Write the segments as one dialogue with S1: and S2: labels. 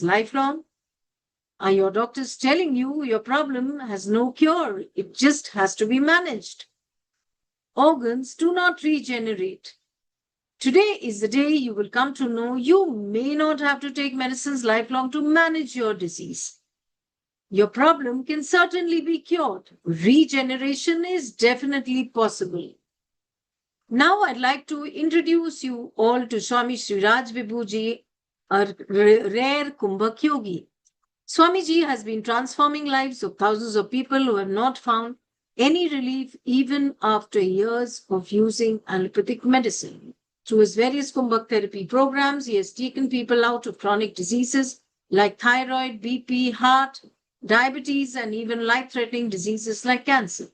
S1: lifelong? Are your doctors telling you your problem has no cure? It just has to be managed. Organs do not regenerate. Today is the day you will come to know you may not have to take medicines lifelong to manage your disease. Your problem can certainly be cured. Regeneration is definitely possible. Now I'd like to introduce you all to Swami Sriraj Vibhuji, a rare Kumbhak yogi. Swamiji has been transforming lives of thousands of people who have not found any relief even after years of using allopathic medicine. Through his various Kumbhak therapy programs, he has taken people out of chronic diseases like thyroid, BP, heart, diabetes, and even life-threatening diseases like cancer.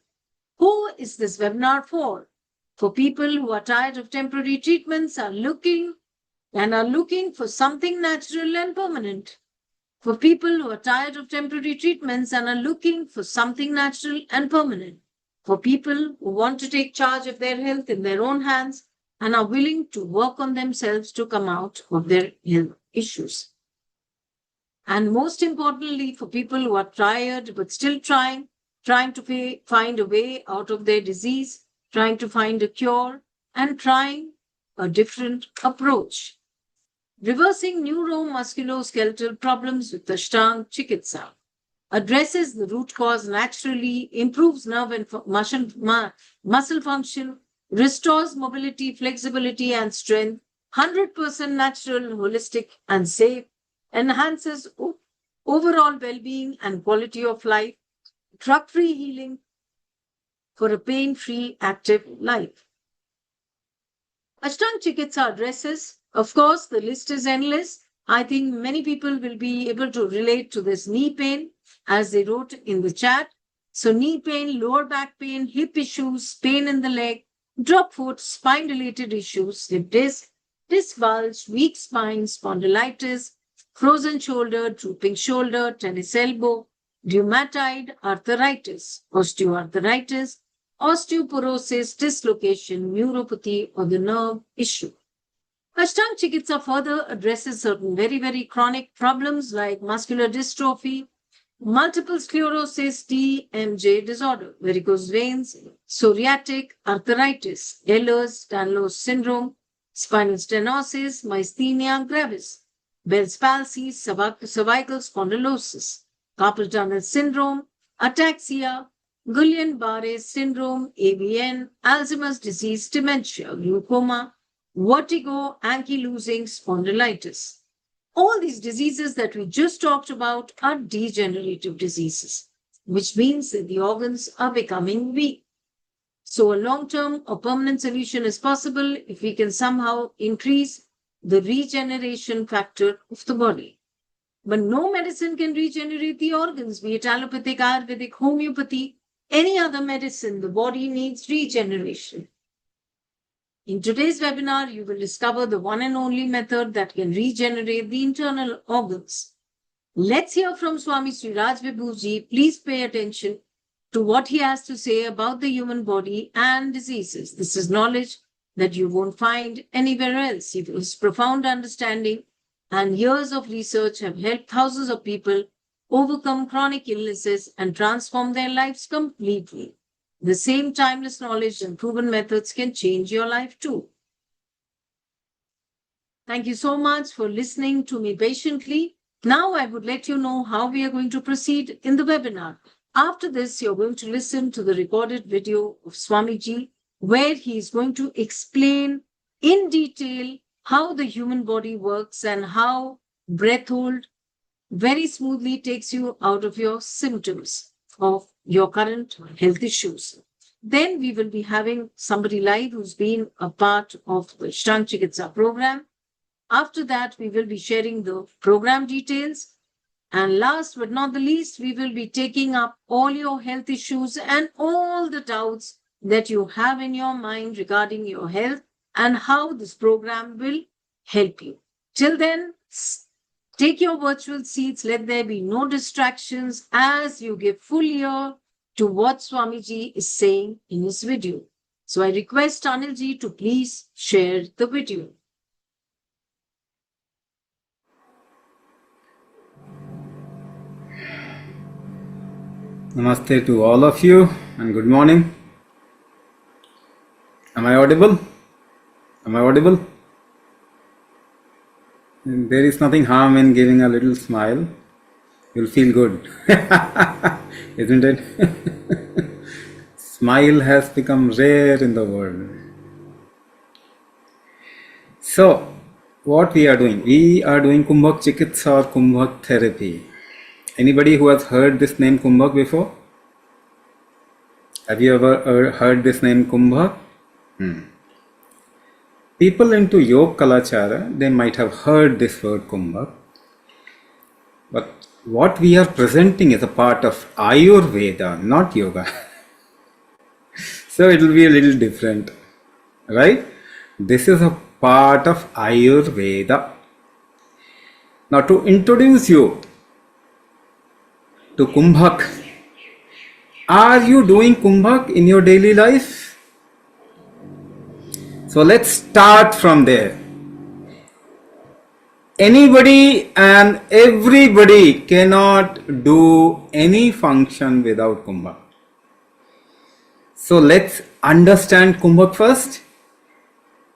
S1: Who is this webinar for? For people who are tired of temporary treatments, are looking for something natural and permanent. For people who are tired of temporary treatments and are looking for something natural and permanent. For people who want to take charge of their health in their own hands and are willing to work on themselves to come out of their health issues. And most importantly, for people who are tired but still trying to find a way out of their disease, trying to find a cure, and trying a different approach. Reversing Neuro Musculoskeletal Problems with Ashtaang Chikitsa addresses the root cause naturally, improves nerve and muscle function, restores mobility, flexibility, and strength, 100% natural, holistic, and safe, enhances overall well-being and quality of life, drug-free healing for a pain-free, active life. Ashtaang Chikitsa addresses, of course, the list is endless. I think many people will be able to relate to this knee pain as they wrote in the chat. So knee pain, lower back pain, hip issues, pain in the leg, drop foot, spine-related issues, slip disc bulge, weak spine, spondylitis, frozen shoulder, drooping shoulder, tennis elbow, rheumatoid arthritis, osteoarthritis, osteoporosis, dislocation, neuropathy, or the nerve issue. Ashtaang Chikitsa further addresses certain very, very chronic problems like muscular dystrophy, multiple sclerosis, TMJ disorder, varicose veins, psoriatic arthritis, Ehlers-Danlos syndrome, spinal stenosis, myasthenia gravis, Bell's palsy, cervical spondylosis, carpal tunnel syndrome, ataxia, Guillain-Barré syndrome, AVN, Alzheimer's disease, dementia, glaucoma, vertigo, ankylosing spondylitis. All these diseases that we just talked about are degenerative diseases, which means that the organs are becoming weak. So a long-term or permanent solution is possible if we can somehow increase the regeneration factor of the body. But no medicine can regenerate the organs, be it allopathic, Ayurvedic, homeopathy, any other medicine. The body needs regeneration. In today's webinar, you will discover the one and only method that can regenerate the internal organs. Let's hear from Swami Sriraj Vibhuji. Please pay attention to what he has to say about the human body and diseases. This is knowledge that you won't find anywhere else. His profound understanding and years of research have helped thousands of people overcome chronic illnesses and transform their lives completely. The same timeless knowledge and proven methods can change your life too. Thank you so much for listening to me patiently. Now I would let you know how we are going to proceed in the webinar. After this, you're going to listen to the recorded video of Swamiji, where he is going to explain in detail how the human body works and how breath hold very smoothly takes you out of your symptoms of your current health issues. Then we will be having somebody live who's been a part of the Ashtaang Chikitsa program. After that, we will be sharing the program details. And last but not the least, we will be taking up all your health issues and all the doubts that you have in your mind regarding your health and how this program will help you. Till then, take your virtual seats. Let there be no distractions as you give full ear to what Swamiji is saying in his video. So I request Anilji to please share the video.
S2: Namaste to all of you and good morning. Am I audible? Am I audible? There is nothing harm in giving a little smile. You'll feel good. Isn't it? Smile has become rare in the world. So, what we are doing? We are doing Ashtaang Chikitsa or Ashtaang therapy. Anybody who has heard this name Ashtaang before? Have you ever heard this name Ashtaang? People into Yoga Kalachara, they might have heard this word Ashtaang. But what we are presenting is a part of Ayurveda, not yoga. So it will be a little different, right? This is a part of Ayurveda. Now to introduce you to Kumbhak, are you doing Kumbhak in your daily life? So let's start from there. Anybody and everybody cannot do any function without Kumbhak. So let's understand Kumbhak first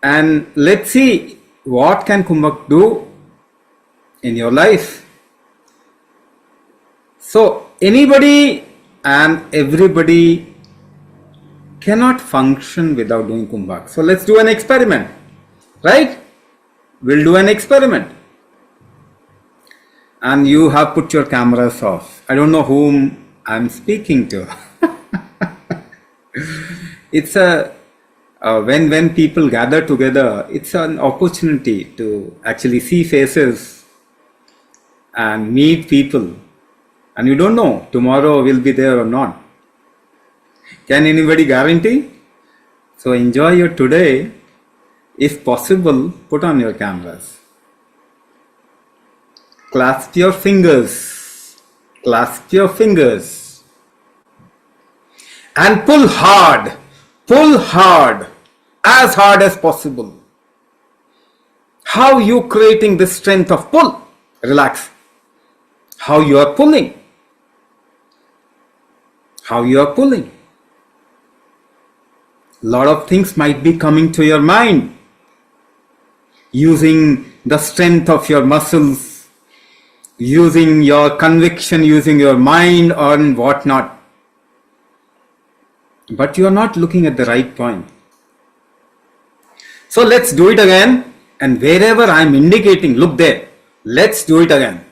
S2: and let's see what can Kumbhak do in your life. So anybody and everybody cannot function without doing Kumbhak. So let's do an experiment, right? We'll do an experiment. And you have put your cameras off. I don't know whom I'm speaking to. It's when people gather together, it's an opportunity to actually see faces and meet people. And you don't know tomorrow will be there or not. Can anybody guarantee? So enjoy your today. If possible, put on your cameras. Clasp your fingers. Clasp your fingers. And pull hard. Pull hard. As hard as possible. How you creating this strength of pull? Relax. How you are pulling. How you are pulling. Lot of things might be coming to your mind. Using the strength of your muscles. Using your conviction, using your mind or whatnot. But you are not looking at the right point. So let's do it again. And wherever I am indicating, look there. Let's do it again.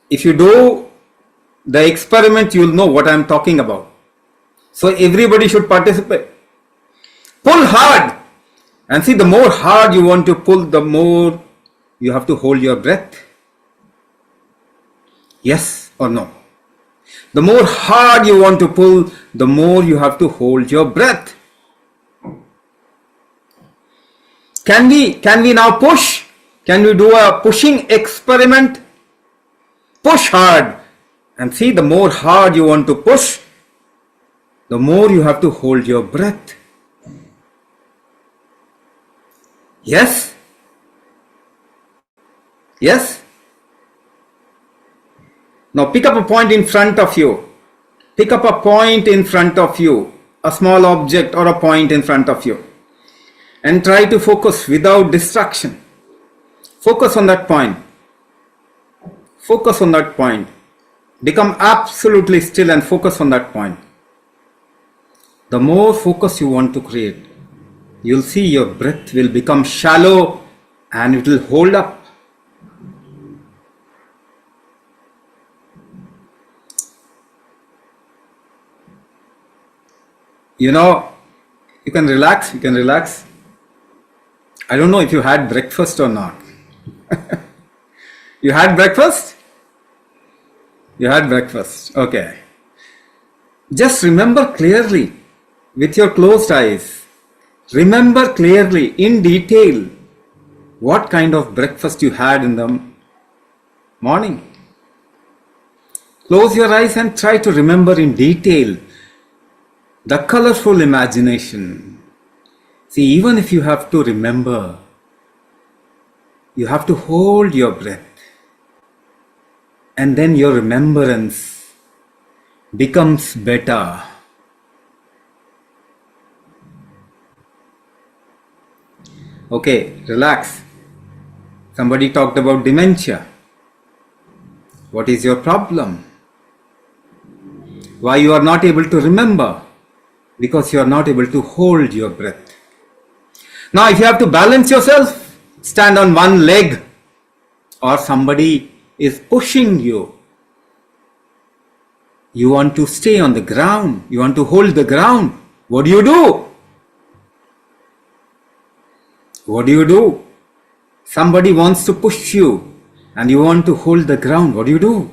S2: If you do the experiment, you will know what I am talking about. So everybody should participate. Pull hard. And see, the more hard you want to pull, the more you have to hold your breath. Yes or no? The more hard you want to pull, the more you have to hold your breath. Can we now push? Can we do a pushing experiment? Push hard. And see, the more hard you want to push, the more you have to hold your breath. Yes? Yes? Now pick up a point in front of you. Pick up a point in front of you. A small object or a point in front of you. And try to focus without distraction. Focus on that point. Focus on that point. Become absolutely still and focus on that point. The more focus you want to create, you'll see your breath will become shallow and it will hold up. You know, you can relax. I don't know if you had breakfast or not. You had breakfast? You had breakfast. Okay. Just remember clearly with your closed eyes. Remember clearly in detail what kind of breakfast you had in the morning. Close your eyes and try to remember in detail the colorful imagination. See, even if you have to remember, you have to hold your breath. And then your remembrance becomes better. Okay, relax. Somebody talked about dementia. What is your problem? Why you are not able to remember? Because you are not able to hold your breath. Now, if you have to balance yourself, stand on one leg, or somebody is pushing you. You want to stay on the ground. You want to hold the ground. What do you do? What do you do? Somebody wants to push you and you want to hold the ground. What do you do?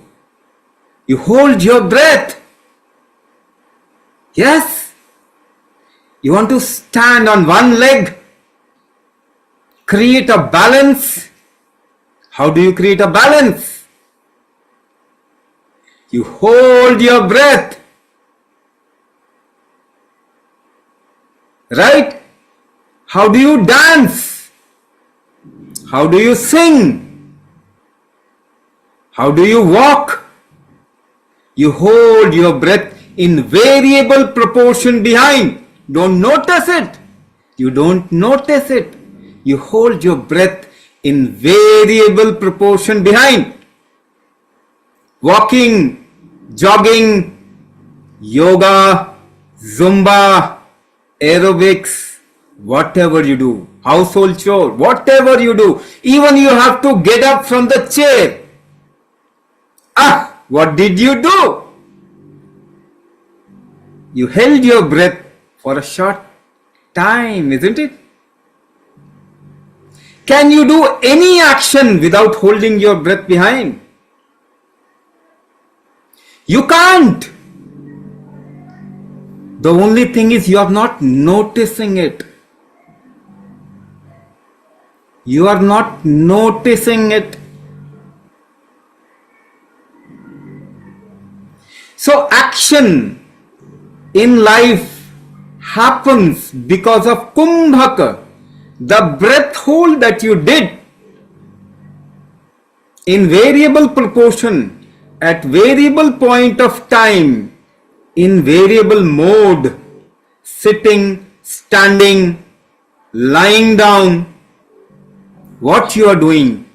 S2: You hold your breath. Yes. You want to stand on one leg. Create a balance. How do you create a balance? You hold your breath. Right? How do you dance? How do you sing? How do you walk? You hold your breath in variable proportion behind. Don't notice it. You don't notice it. You hold your breath in variable proportion behind. Walking, jogging, yoga, Zumba, aerobics, whatever you do, household chore, whatever you do, even you have to get up from the chair. What did you do? You held your breath for a short time, isn't it? Can you do any action without holding your breath behind? You can't. The only thing is you are not noticing it. You are not noticing it. So action in life happens because of kumbhaka, the breath hold that you did in variable proportion at variable point of time, in variable mode, sitting, standing, lying down. What you are doing?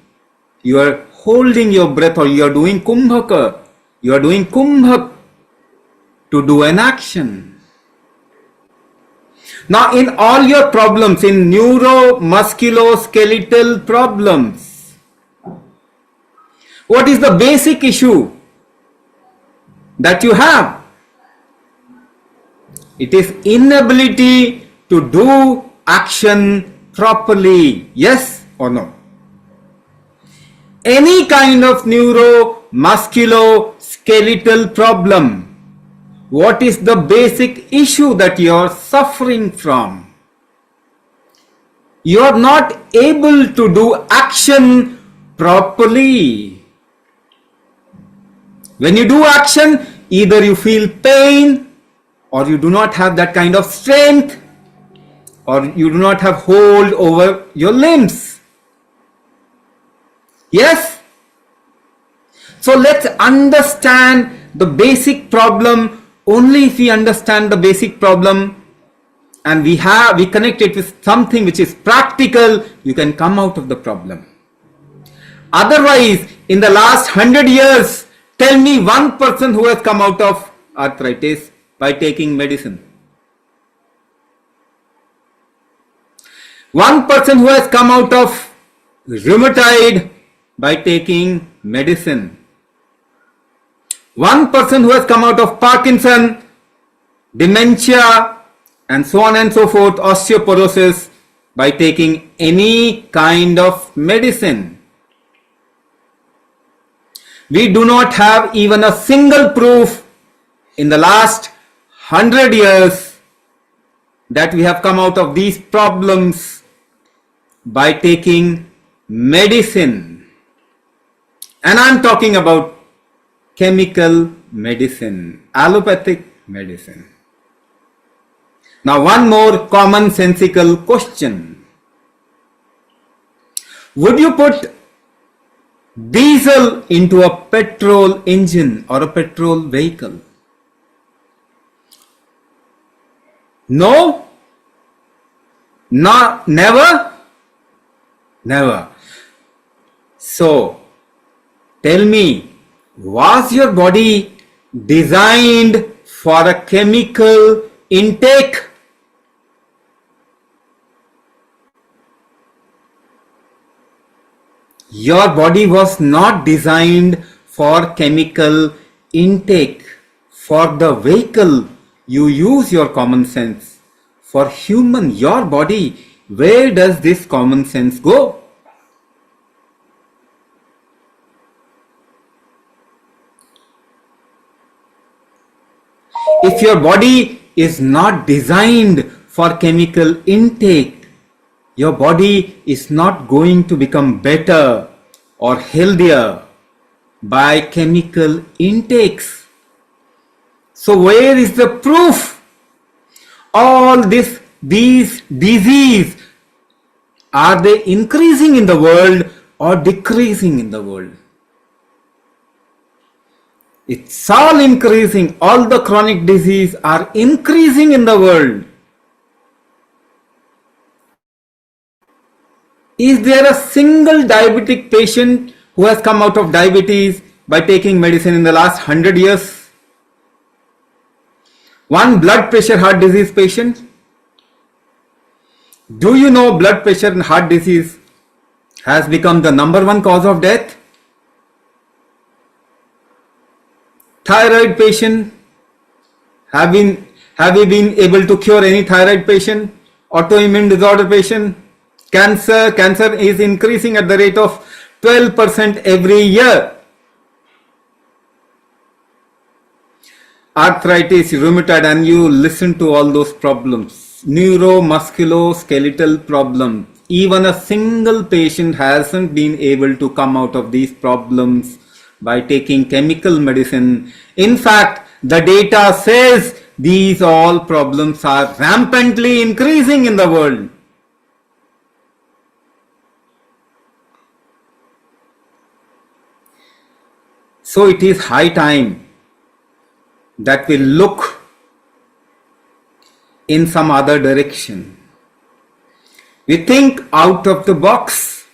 S2: You are holding your breath, or you are doing kumbhaka. You are doing kumbhak to do an action. Now, in all your problems, in neuro musculoskeletal problems, what is the basic issue that you have? It is inability to do action properly. Yes or no? Any kind of neuro musculoskeletal problem, what is the basic issue that you are suffering from? You are not able to do action properly. When you do action, either you feel pain, or you do not have that kind of strength, or you do not have hold over your limbs. Yes? So let's understand the basic problem. Only if we understand the basic problem and we connect it with something which is practical, you can come out of the problem. Otherwise, in the last 100 years, tell me one person who has come out of arthritis by taking medicine. One person who has come out of rheumatoid by taking medicine. One person who has come out of Parkinson, dementia, and so on and so forth, osteoporosis, by taking any kind of medicine. We do not have even a single proof in the last 100 years that we have come out of these problems by taking medicine. And I'm talking about chemical medicine, allopathic medicine. Now, one more commonsensical question. Would you put diesel into a petrol engine or a petrol vehicle? No? Not, never? Never. So, tell me, was your body designed for a chemical intake? Your body was not designed for chemical intake. For the vehicle, you use your common sense. For human, your body, where does this common sense go? If your body is not designed for chemical intake, your body is not going to become better or healthier by chemical intakes. So where is the proof? All these disease, are they increasing in the world or decreasing in the world? It's all increasing. All the chronic disease are increasing in the world. Is there a single diabetic patient who has come out of diabetes by taking medicine in the last 100 years? One blood pressure heart disease patient? Do you know blood pressure and heart disease has become the number one cause of death? Thyroid patient, have you been able to cure any thyroid patient? Autoimmune disorder patient? Cancer is increasing at the rate of 12% every year. Arthritis, rheumatoid, and you listen to all those problems. Neuro Musculoskeletal Problems. Even a single patient hasn't been able to come out of these problems by taking chemical medicine. In fact, the data says these all problems are rampantly increasing in the world. So it is high time that we look in some other direction. We think out of the box.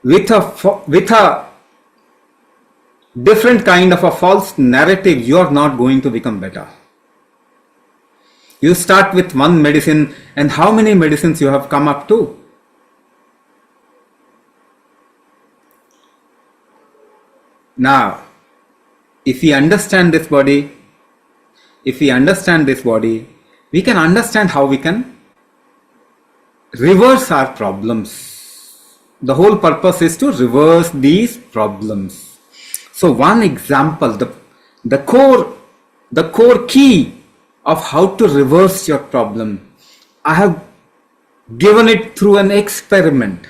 S2: With a different kind of a false narrative, you are not going to become better. You start with one medicine, and how many medicines you have come up to? Now, if we understand this body, we can understand how we can reverse our problems. The whole purpose is to reverse these problems. So one example, the core key of how to reverse your problem, I have given it through an experiment.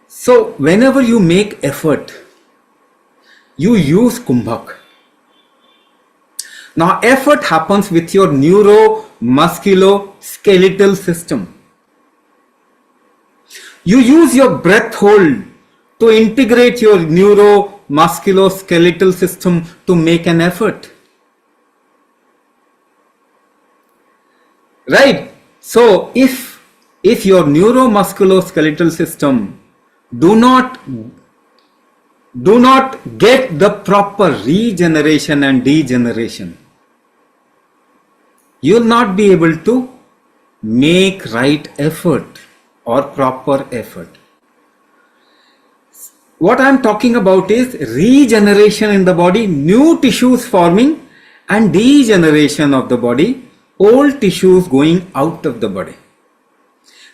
S2: So whenever you make effort, you use kumbhak. Now effort happens with your neuro musculoskeletal system. You use your breath hold to integrate your neuro musculoskeletal system to make an effort. Right? So if your neuro musculoskeletal system do not get the proper regeneration and degeneration, you will not be able to make right effort or proper effort. What I am talking about is regeneration in the body, new tissues forming, and degeneration of the body, old tissues going out of the body.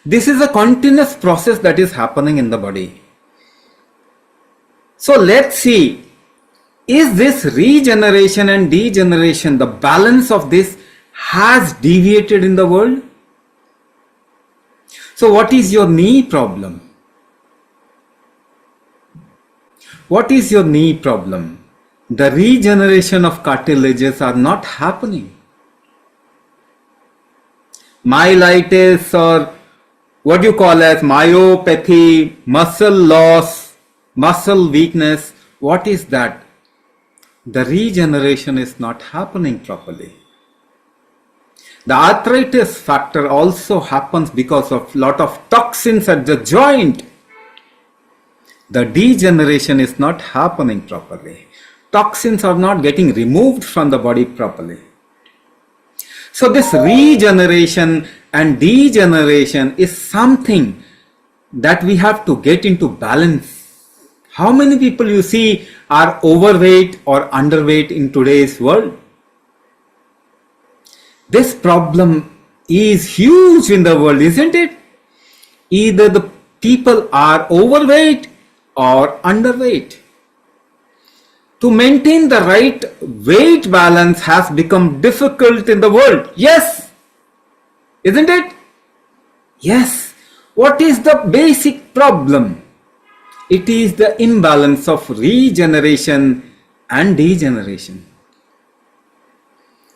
S2: This is a continuous process that is happening in the body. So let's see, is this regeneration and degeneration, the balance of this has deviated in the world? So what is your knee problem? What is your knee problem? The regeneration of cartilages are not happening. Myelitis, or what you call as myopathy, muscle loss, muscle weakness, What is that? The regeneration is not happening properly. The arthritis factor also happens because of lot of toxins at the joint. The degeneration is not happening properly. Toxins are not getting removed from the body properly. So this regeneration and degeneration is something that we have to get into balance. How many people you see are overweight or underweight in today's world? This problem is huge in the world, isn't it? Either the people are overweight or underweight. To maintain the right weight balance has become difficult in the world. Yes, isn't it? Yes. What is the basic problem? It is the imbalance of regeneration and degeneration.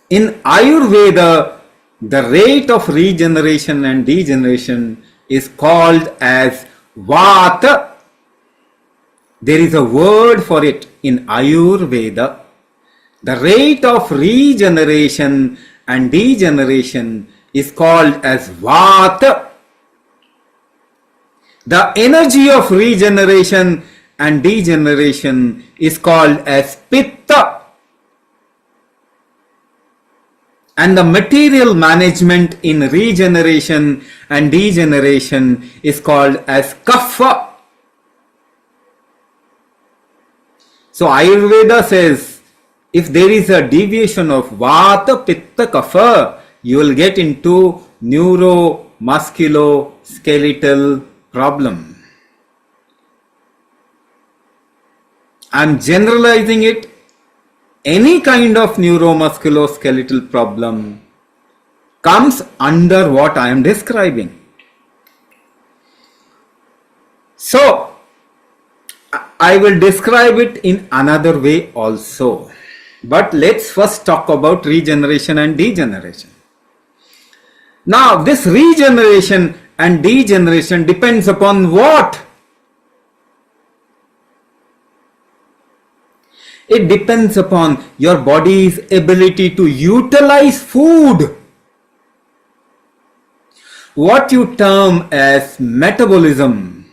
S2: In Ayurveda, the rate of regeneration and degeneration is called as Vata. There is a word for it in Ayurveda. The rate of regeneration and degeneration is called as Vata. The energy of regeneration and degeneration is called as Pitta. And the material management in regeneration and degeneration is called as Kapha. So Ayurveda says, if there is a deviation of Vata, Pitta, Kapha, you will get into Neuro Musculoskeletal Problem. I am generalizing it. Any kind of neuromusculoskeletal problem comes under what I am describing. So, I will describe it in another way also. But let's first talk about regeneration and degeneration. Now, this regeneration and degeneration depends upon what? It depends upon your body's ability to utilize food. What you term as metabolism.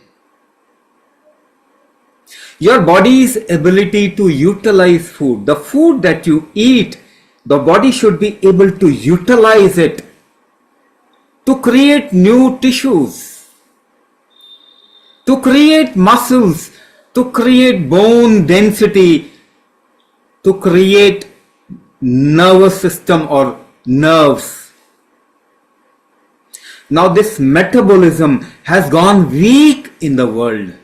S2: Your body's ability to utilize food. The food that you eat, the body should be able to utilize it to create new tissues, to create muscles, to create bone density, to create nervous system or nerves. Now this metabolism has gone weak in the world.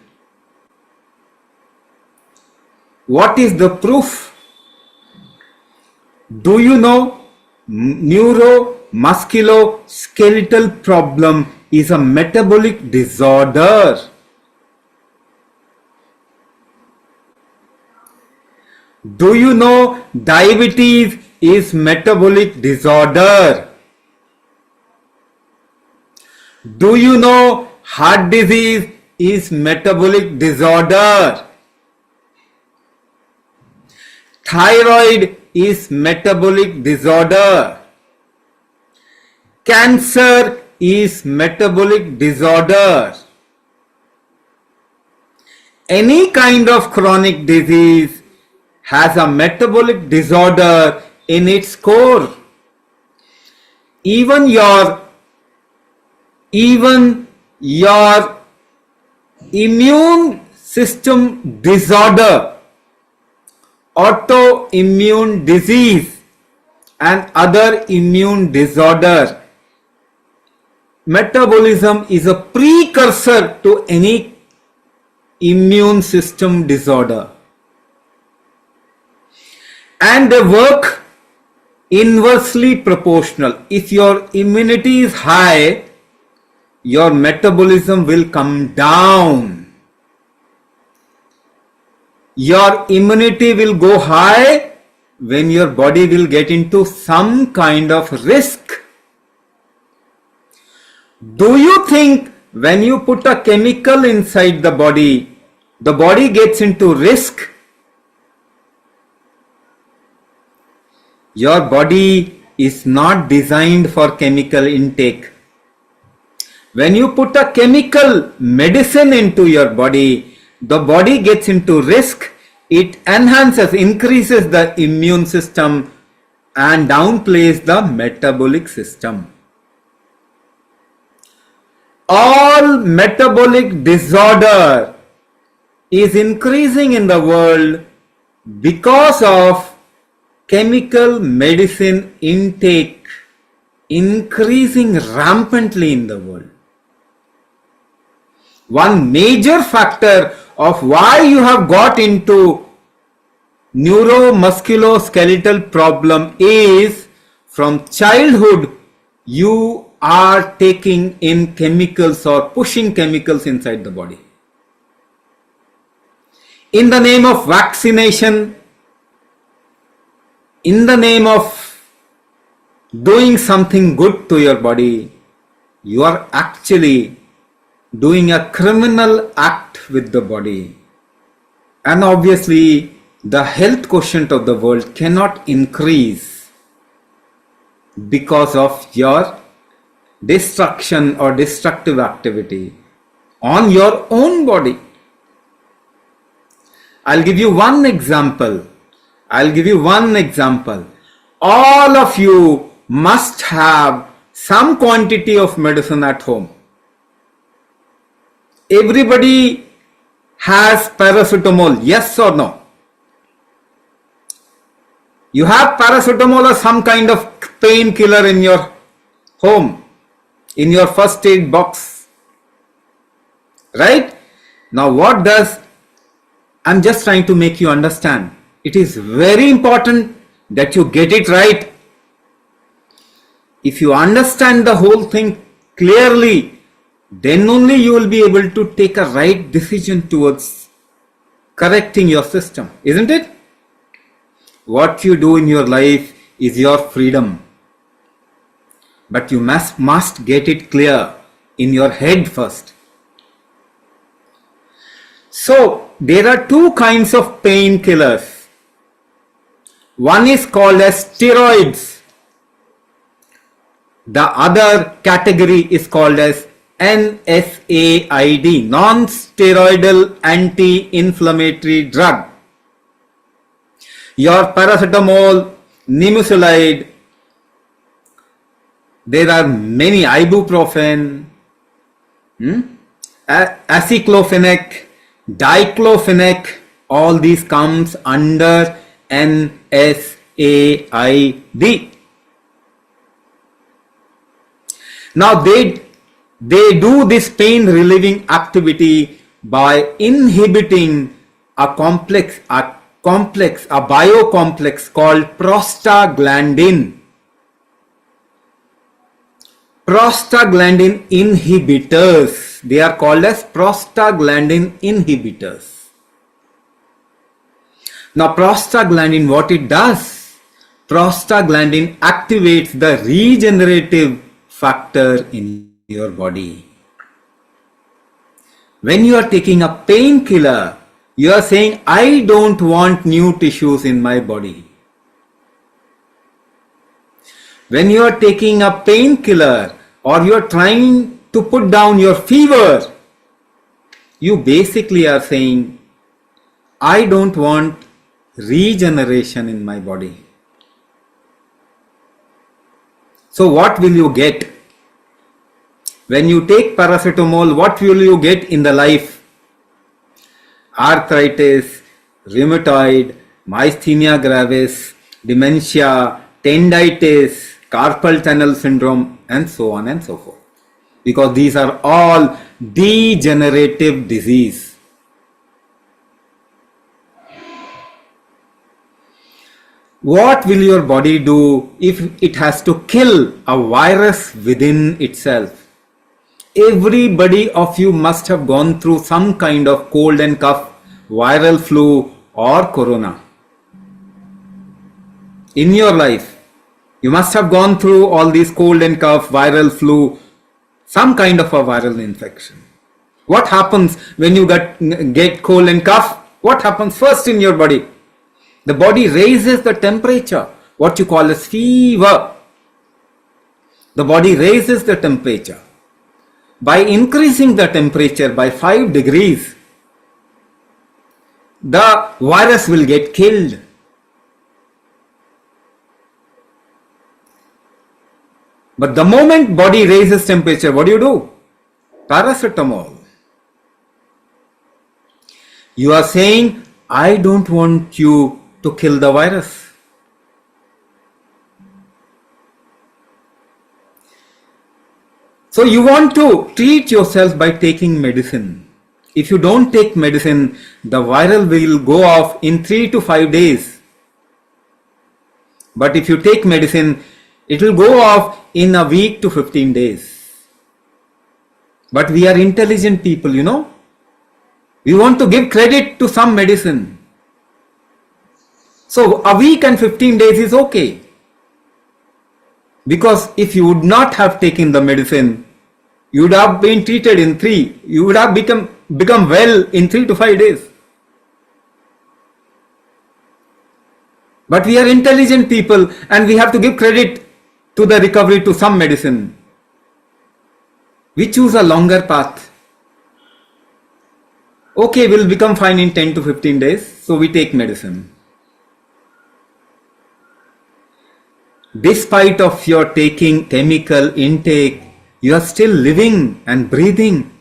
S2: What is the proof? Do you know neuromusculoskeletal problem is a metabolic disorder? Do you know diabetes is metabolic disorder? Do you know heart disease is metabolic disorder? Thyroid is metabolic disorder. Cancer is metabolic disorder. Any kind of chronic disease has a metabolic disorder in its core. Even your immune system disorder, autoimmune disease and other immune disorder, metabolism is a precursor to any immune system disorder. And they work inversely proportional. If your immunity is high, your metabolism will come down. Your immunity will go high when your body will get into some kind of risk. Do you think when you put a chemical inside the body gets into risk Your body is not designed for chemical intake. When you put a chemical medicine into your body, the body gets into risk. It enhances, increases the immune system and downplays the metabolic system. All metabolic disorder is increasing in the world because of chemical medicine intake increasing rampantly in the world. One major factor of why you have got into neuromusculoskeletal problem is from childhood you are taking in chemicals or pushing chemicals inside the body. In the name of vaccination, in the name of doing something good to your body, you are actually doing a criminal act with the body. And obviously, the health quotient of the world cannot increase because of your destruction or destructive activity on your own body. I'll give you one example. All of you must have some quantity of medicine at home. Everybody has paracetamol, yes or no? You have paracetamol or some kind of painkiller in your home, in your first aid box, right? Now I'm just trying to make you understand. It is very important that you get it right. If you understand the whole thing clearly, then only you will be able to take a right decision towards correcting your system, isn't it? What you do in your life is your freedom. But you must get it clear in your head first. So, there are two kinds of painkillers. One is called as steroids. The other category is called as NSAID, non-steroidal anti-inflammatory drug. Your paracetamol, nimesulide, there are many, ibuprofen, aceclofenac, diclofenac, all these comes under NSAID. Now they do this pain relieving activity by inhibiting a biocomplex called prostaglandin. Prostaglandin inhibitors. They are called as prostaglandin inhibitors. Now prostaglandin, what it does? Prostaglandin activates the regenerative factor in your body. When you are taking a painkiller, you are saying, I don't want new tissues in my body. When you are taking a painkiller or you are trying to put down your fever, you basically are saying, I don't want regeneration in my body. So what will you get? When you take paracetamol, what will you get in the life? Arthritis, rheumatoid, myasthenia gravis, dementia, tendinitis, carpal tunnel syndrome, and so on and so forth. Because these are all degenerative disease. What will your body do if it has to kill a virus within itself? Everybody of you must have gone through some kind of cold and cough, viral flu or corona. In your life, you must have gone through all these cold and cough, viral flu, some kind of a viral infection. What happens when you get cold and cough? What happens first in your body? The body raises the temperature. what you call as fever. The body raises the temperature. By increasing the temperature by 5 degrees, the virus will get killed. But the moment body raises temperature, what do? Paracetamol. You are saying, I don't want you to kill the virus. So you want to treat yourself by taking medicine. If you don't take medicine, the viral will go off in 3 to 5 days. But if you take medicine, it will go off in a week to 15 days. But we are intelligent people, you know. We want to give credit to some medicine. So a week and 15 days is okay. Because if you would not have taken the medicine, you would have been treated in 3. You would have become well in 3 to 5 days. But we are intelligent people and we have to give credit to the recovery to some medicine. We choose a longer path. Okay, we'll become fine in 10 to 15 days, so we take medicine. Despite of your taking chemical intake, you are still living and breathing.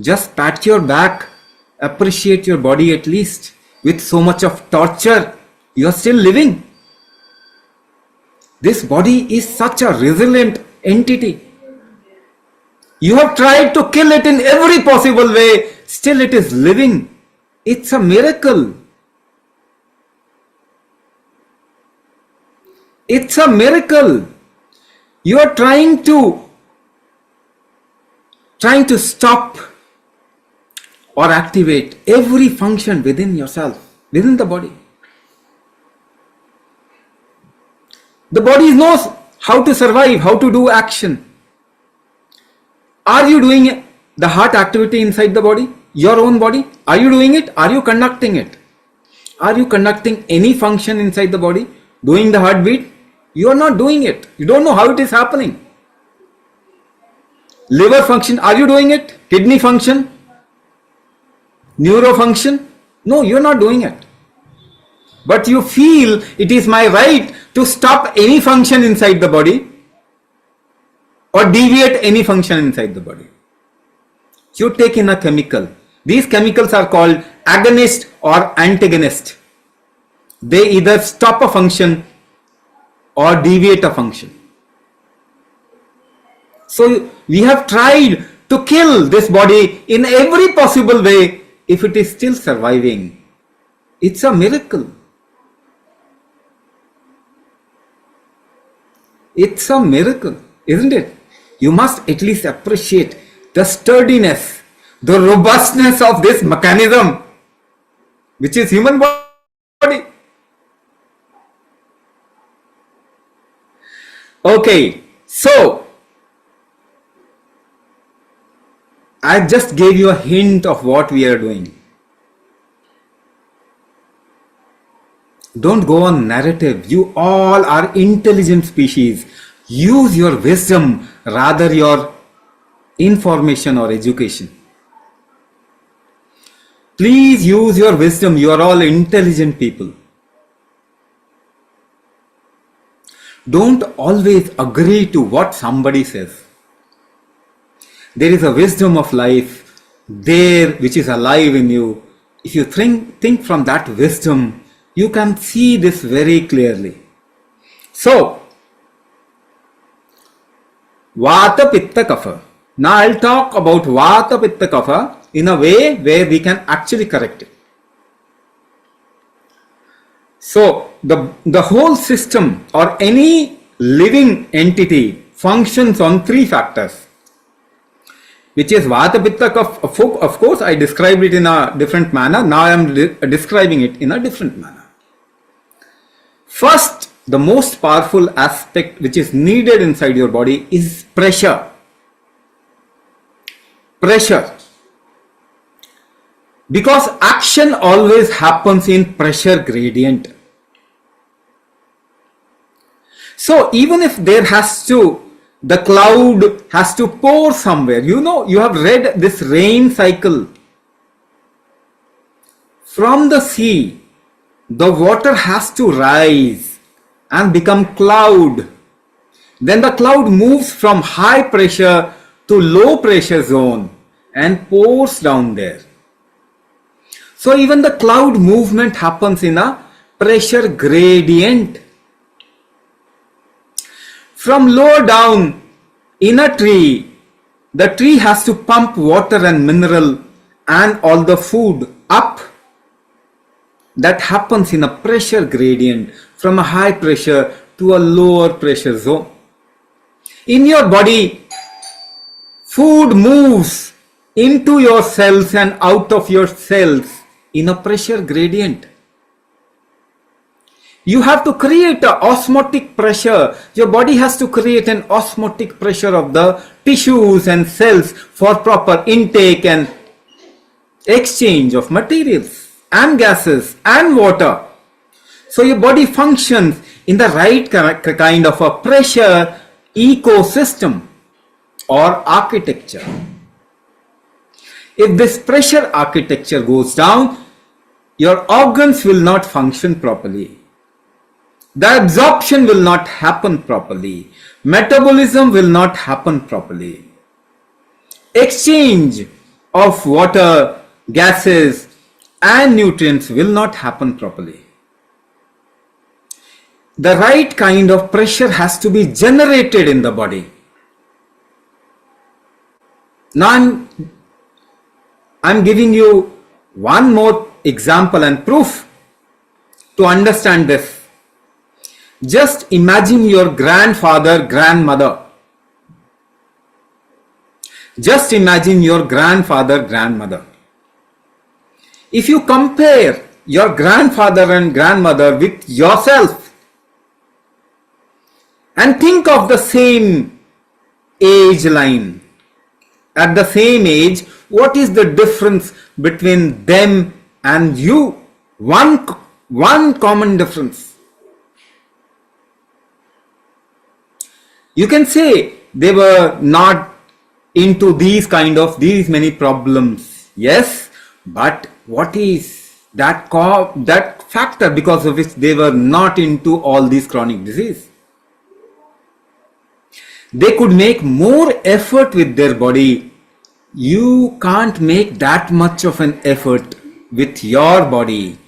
S2: Just pat your back, appreciate your body at least. With so much of torture, you are still living. This body is such a resilient entity. You have tried to kill it in every possible way, still it is living. It's a miracle. It's a miracle. You are trying to stop or activate every function within yourself, within the body. The body knows how to survive, how to do action. Are you doing the heart activity inside the body? Your own body? Are you doing it? Are you conducting it? Are you conducting any function inside the body? Doing the heartbeat? You are not doing it. You don't know how it is happening. Liver function, are you doing it? Kidney function? Neuro function? No, you are not doing it. But you feel it is my right to stop any function inside the body or deviate any function inside the body. You take in a chemical. These chemicals are called agonist or antagonist. They either stop a function or deviate a function. So we have tried to kill this body in every possible way. If it is still surviving, it's a miracle. It's a miracle, isn't it? You must at least appreciate the sturdiness, the robustness of this mechanism, which is human body. Okay, so I just gave you a hint of what we are doing. Don't go on narrative. You all are intelligent species. Use your wisdom rather your information or education. Please use your wisdom. You are all intelligent people. Don't always agree to what somebody says. There is a wisdom of life there which is alive in you. If you think from that wisdom, you can see this very clearly. So, Vata Pitta Kapha. Now I'll talk about Vata Pitta Kapha in a way where we can actually correct it. So, the whole system or any living entity functions on 3 factors, which is Vata Pitta Kapha. Of course, I described it in a different manner. Now I am describing it in a different manner. First, the most powerful aspect which is needed inside your body is pressure. Pressure. Because action always happens in pressure gradient. So even if the cloud has to pour somewhere, you have read this rain cycle. From the sea, the water has to rise and become cloud. Then the cloud moves from high pressure to low pressure zone and pours down there. So even the cloud movement happens in a pressure gradient. From lower down in a tree, the tree has to pump water and mineral and all the food up. That happens in a pressure gradient from a high pressure to a lower pressure zone. In your body, food moves into your cells and out of your cells in a pressure gradient. You have to create an osmotic pressure. Your body has to create an osmotic pressure of the tissues and cells for proper intake and exchange of materials and gases and water. So your body functions in the right kind of a pressure ecosystem or architecture. If this pressure architecture goes down, your organs will not function properly. The absorption will not happen properly. Metabolism will not happen properly. Exchange of water, gases, and nutrients will not happen properly. The right kind of pressure has to be generated in the body. Now I'm giving you one more example and proof to understand this. Just imagine your grandfather, grandmother. Just imagine your grandfather, grandmother. If you compare your grandfather and grandmother with yourself and think of the same age line, at the same age, what is the difference between them and you? One common difference. You can say they were not into these many problems. Yes, but what is that factor because of which they were not into all these chronic disease? They could make more effort with their body. You can't make that much of an effort with your body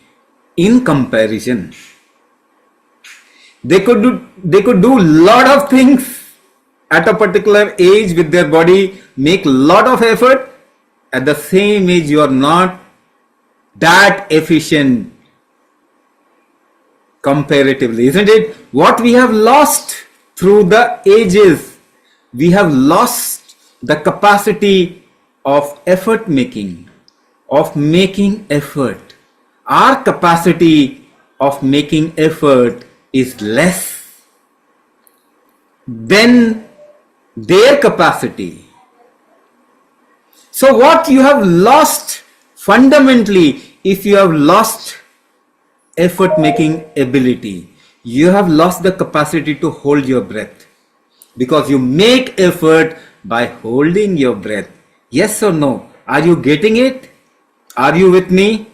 S2: in comparison. They could do lot of things at a particular age with their body, make lot of effort. At the same age, you are not that efficient comparatively, isn't it? What we have lost through the ages, we have lost the capacity of effort making, of making effort. Our capacity of making effort is less than their capacity. So what you have lost fundamentally, if you have lost effort making ability, you have lost the capacity to hold your breath, because you make effort by holding your breath. Yes or no? Are you getting it? Are you with me?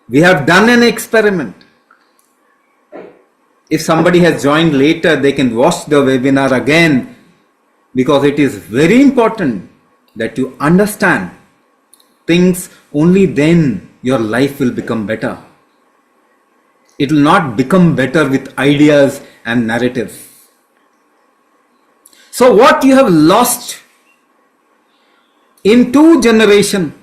S2: We have done an experiment. If somebody has joined later, they can watch the webinar again, because it is very important that you understand things. Only then your life will become better. It will not become better with ideas and narratives. So what you have lost in 2 generations,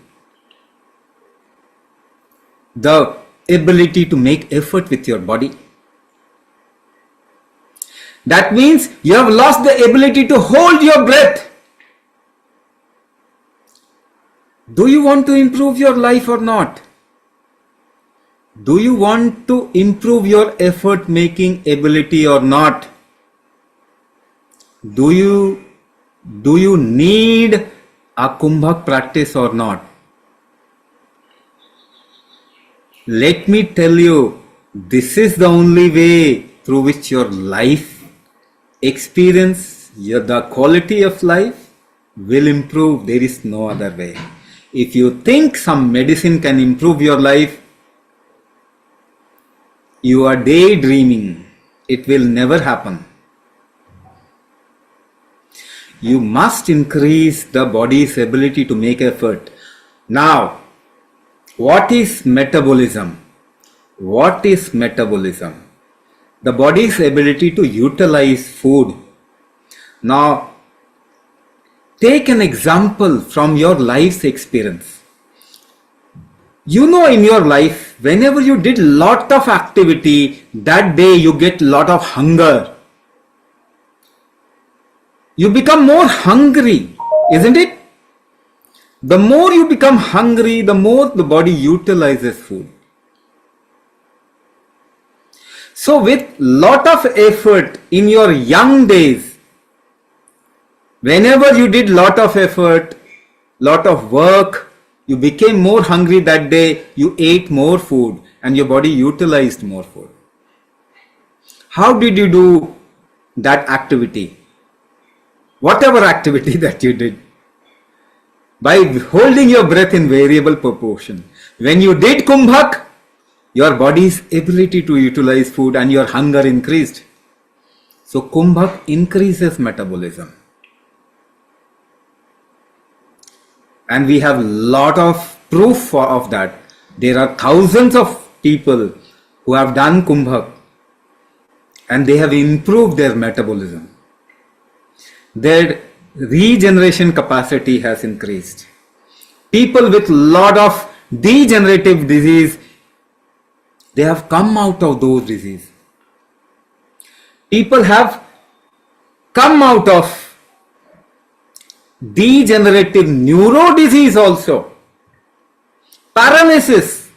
S2: the ability to make effort with your body. That means you have lost the ability to hold your breath. Do you want to improve your life or not? Do you want to improve your effort making ability or not? Do you need a Kumbhak practice or not? Let me tell you, this is the only way through which your life experience, the quality of life will improve. There is no other way. If you think some medicine can improve your life, you are daydreaming. It will never happen. You must increase the body's ability to make effort. Now, what is metabolism? What is metabolism? The body's ability to utilize food. Now, take an example from your life's experience. You know, in your life, whenever you did lot of activity, that day you get lot of hunger. You become more hungry, isn't it? The more you become hungry, the more the body utilizes food. So with lot of effort in your young days, whenever you did lot of effort, lot of work, you became more hungry that day, you ate more food and your body utilized more food. How did you do that activity? Whatever activity that you did, by holding your breath in variable proportion. When you did kumbhak, your body's ability to utilize food and your hunger increased. So kumbhak increases metabolism. And we have lot of proof of that. There are thousands of people who have done kumbhak and they have improved their metabolism. Their regeneration capacity has increased. People with lot of degenerative disease, they have come out of those diseases. People have come out of degenerative neuro disease also. Paralysis.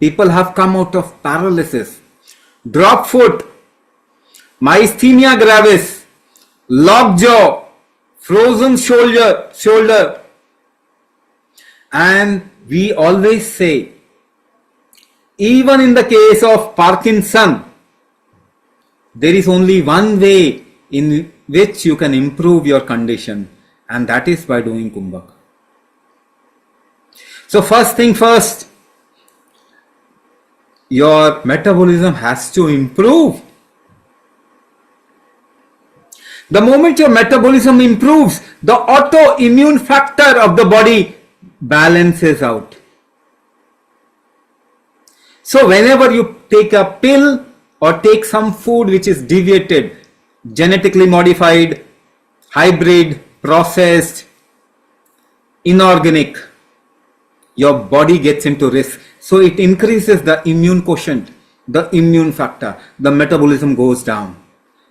S2: People have come out of paralysis. Drop foot, myasthenia gravis, lockjaw, frozen shoulder. And we always say, even in the case of Parkinson, there is only one way in which you can improve your condition, and that is by doing kumbhak. So first thing first, your metabolism has to improve. The moment your metabolism improves, the autoimmune factor of the body balances out. So whenever you take a pill or take some food which is deviated, genetically modified, hybrid, processed, inorganic, your body gets into risk. So it increases the immune quotient, the immune factor, the metabolism goes down.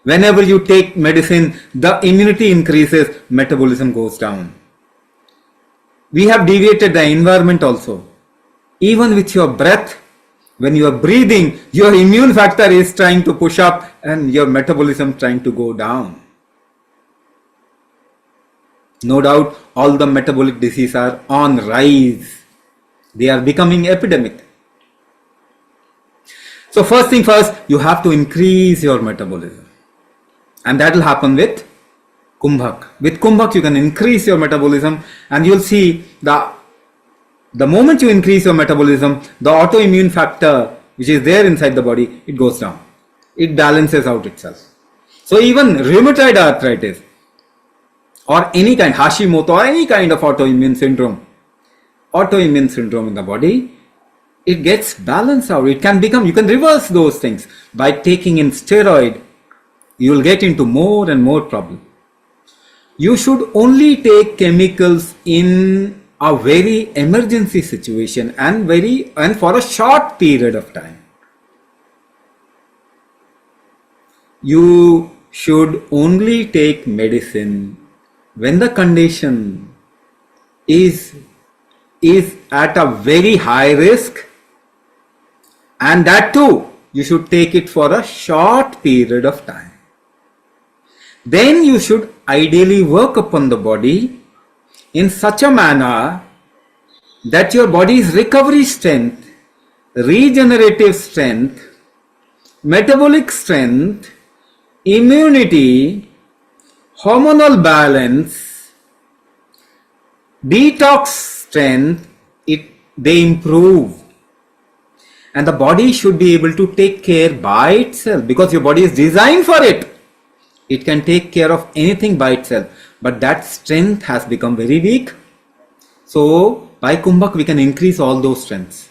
S2: Whenever you take medicine, the immunity increases, metabolism goes down. We have deviated the environment also. Even with your breath, when you are breathing, your immune factor is trying to push up and your metabolism trying to go down. No doubt, all the metabolic diseases are on rise. They are becoming epidemic. So first thing first, you have to increase your metabolism. And that will happen with kumbhak. With kumbhak, you can increase your metabolism, and you'll see the moment you increase your metabolism, the autoimmune factor which is there inside the body, it goes down. It balances out itself. So even rheumatoid arthritis or any kind, Hashimoto or any kind of autoimmune syndrome in the body, it gets balanced out. It can become, you can reverse those things by taking in steroid. You will get into more and more problem. You should only take chemicals in a very emergency situation and for a short period of time. You should only take medicine when the condition is at a very high risk, and that too you should take it for a short period of time. Then you should ideally work upon the body in such a manner that your body's recovery strength, regenerative strength, metabolic strength immunity, hormonal balance, detox strength, they improve. And the body should be able to take care by itself because your body is designed for it. It can take care of anything by itself. But that strength has become very weak. So by Kumbhak we can increase all those strengths.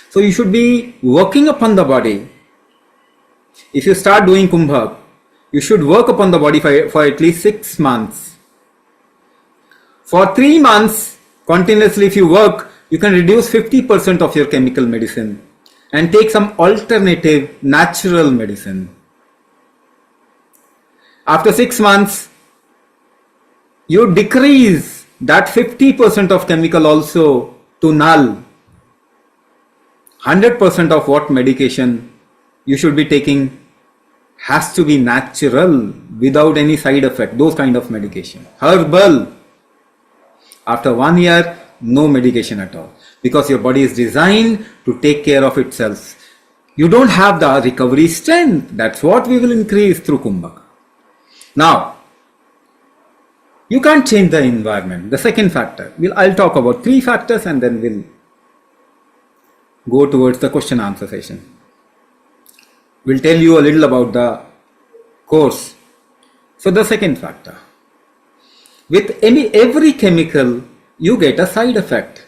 S2: So you should be working upon the body. If you start doing Kumbhak, you should work upon the body for at least 6 months. For 3 months, continuously if you work, you can reduce 50% of your chemical medicine and take some alternative natural medicine. After 6 months, you decrease that 50% of chemical also to null. 100% of what medication you should be taking has to be natural without any side effect, those kind of medication. Herbal. After 1 year, no medication at all because your body is designed to take care of itself. You don't have the recovery strength. That's what we will increase through Kumbhak. Now, you can't change the environment. The second factor. I'll talk about 3 factors and then we'll go towards the question answer session. We'll tell you a little about the course. So the second factor. With every chemical, you get a side effect.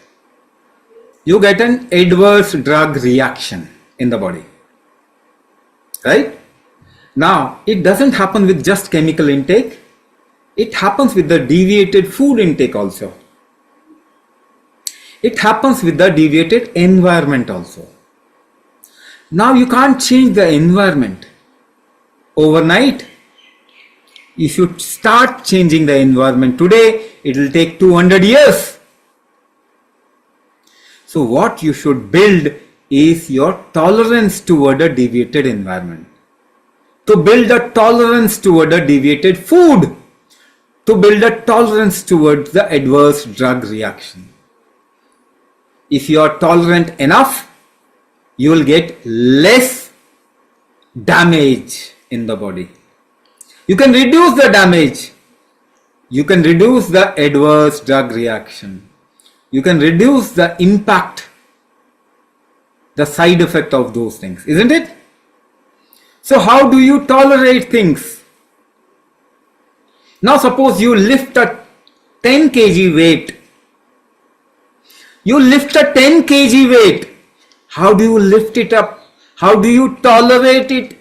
S2: You get an adverse drug reaction in the body. Right? Now, it doesn't happen with just chemical intake. It happens with the deviated food intake also. It happens with the deviated environment also. Now, you can't change the environment overnight. You should start changing the environment today. It will take 200 years. So what you should build is your tolerance toward a deviated environment. To build a tolerance toward a deviated food. To build a tolerance towards the adverse drug reaction. If you are tolerant enough, you will get less damage in the body. You can reduce the damage. You can reduce the adverse drug reaction. You can reduce the impact, the side effect of those things, isn't it? So how do you tolerate things? Now suppose you lift a 10 kg weight. You lift a 10 kg weight. How do you lift it up? How do you tolerate it?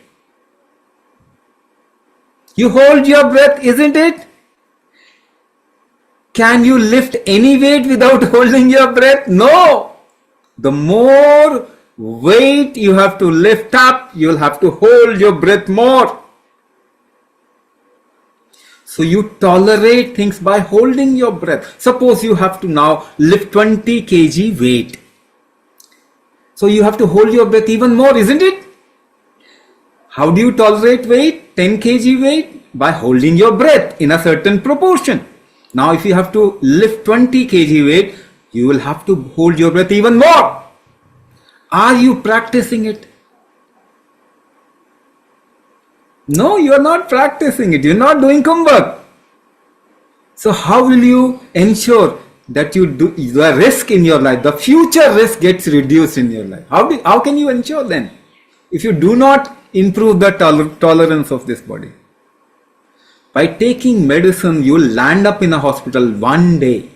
S2: You hold your breath, isn't it? Can you lift any weight without holding your breath? No. The more weight you have to lift up, you'll have to hold your breath more. So you tolerate things by holding your breath. Suppose you have to now lift 20 kg weight. So you have to hold your breath even more, isn't it? How do you tolerate weight? 10 kg weight? By holding your breath in a certain proportion. Now if you have to lift 20 kg weight, you will have to hold your breath even more. Are you practicing it? No, you are not practicing it. You are not doing Kumbhak. So how will you ensure that you do the risk in your life, the future risk gets reduced in your life? How can you ensure then? If you do not improve the tolerance of this body. By taking medicine, you will land up in a hospital one day.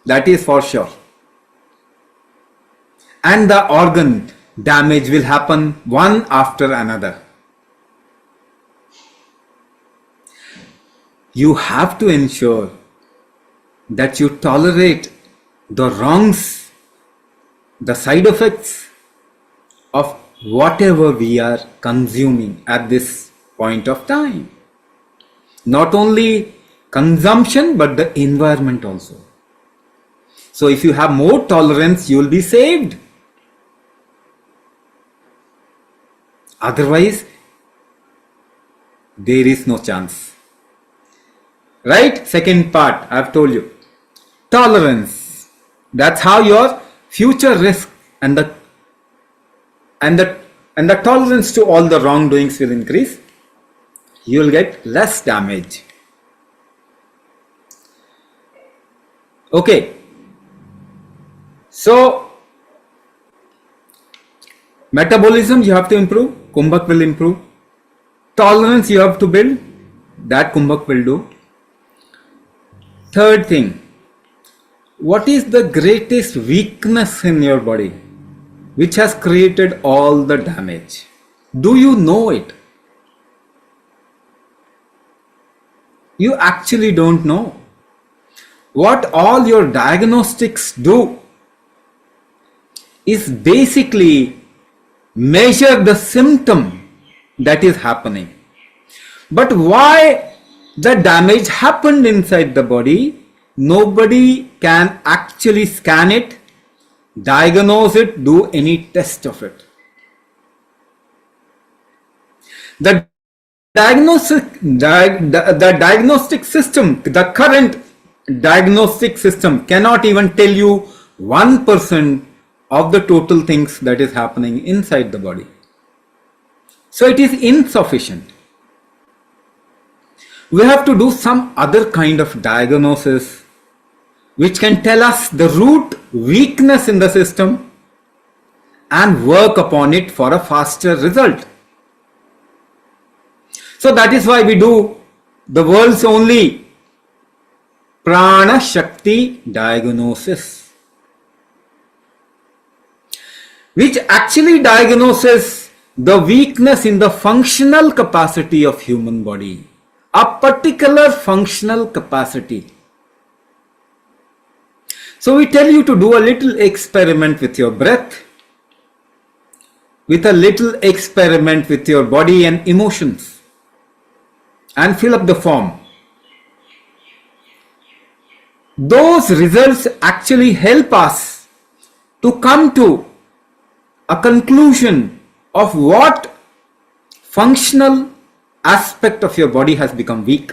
S2: That is for sure. And the organ damage will happen one after another. You have to ensure that you tolerate the wrongs, the side effects of whatever we are consuming at this point of time. Not only consumption, but the environment also. So if you have more tolerance, you will be saved. Otherwise, there is no chance. Right? Second part, I have told you. Tolerance. That's how your future risk and the tolerance to all the wrongdoings will increase. you will get less damage. Okay. So, metabolism you have to improve, Kumbhak will improve. Tolerance you have to build, that Kumbhak will do. Third thing, what is the greatest weakness in your body which has created all the damage? Do you know it? You actually don't know. What all your diagnostics do is basically measure the symptom that is happening. But why the damage happened inside the body, nobody can actually scan it, diagnose it, do any test of it. The diagnostic system, the current diagnostic system cannot even tell you 1% of the total things that is happening inside the body. So it is insufficient. We have to do some other kind of diagnosis which can tell us the root weakness in the system and work upon it for a faster result. So that is why we do the world's only Prana Shakti diagnosis, which actually diagnoses the weakness in the functional capacity of human body, a particular functional capacity. So we tell you to do a little experiment with your breath, with a little experiment with your body and emotions, and fill up the form. Those results actually help us to come to a conclusion of what functional aspect of your body has become weak,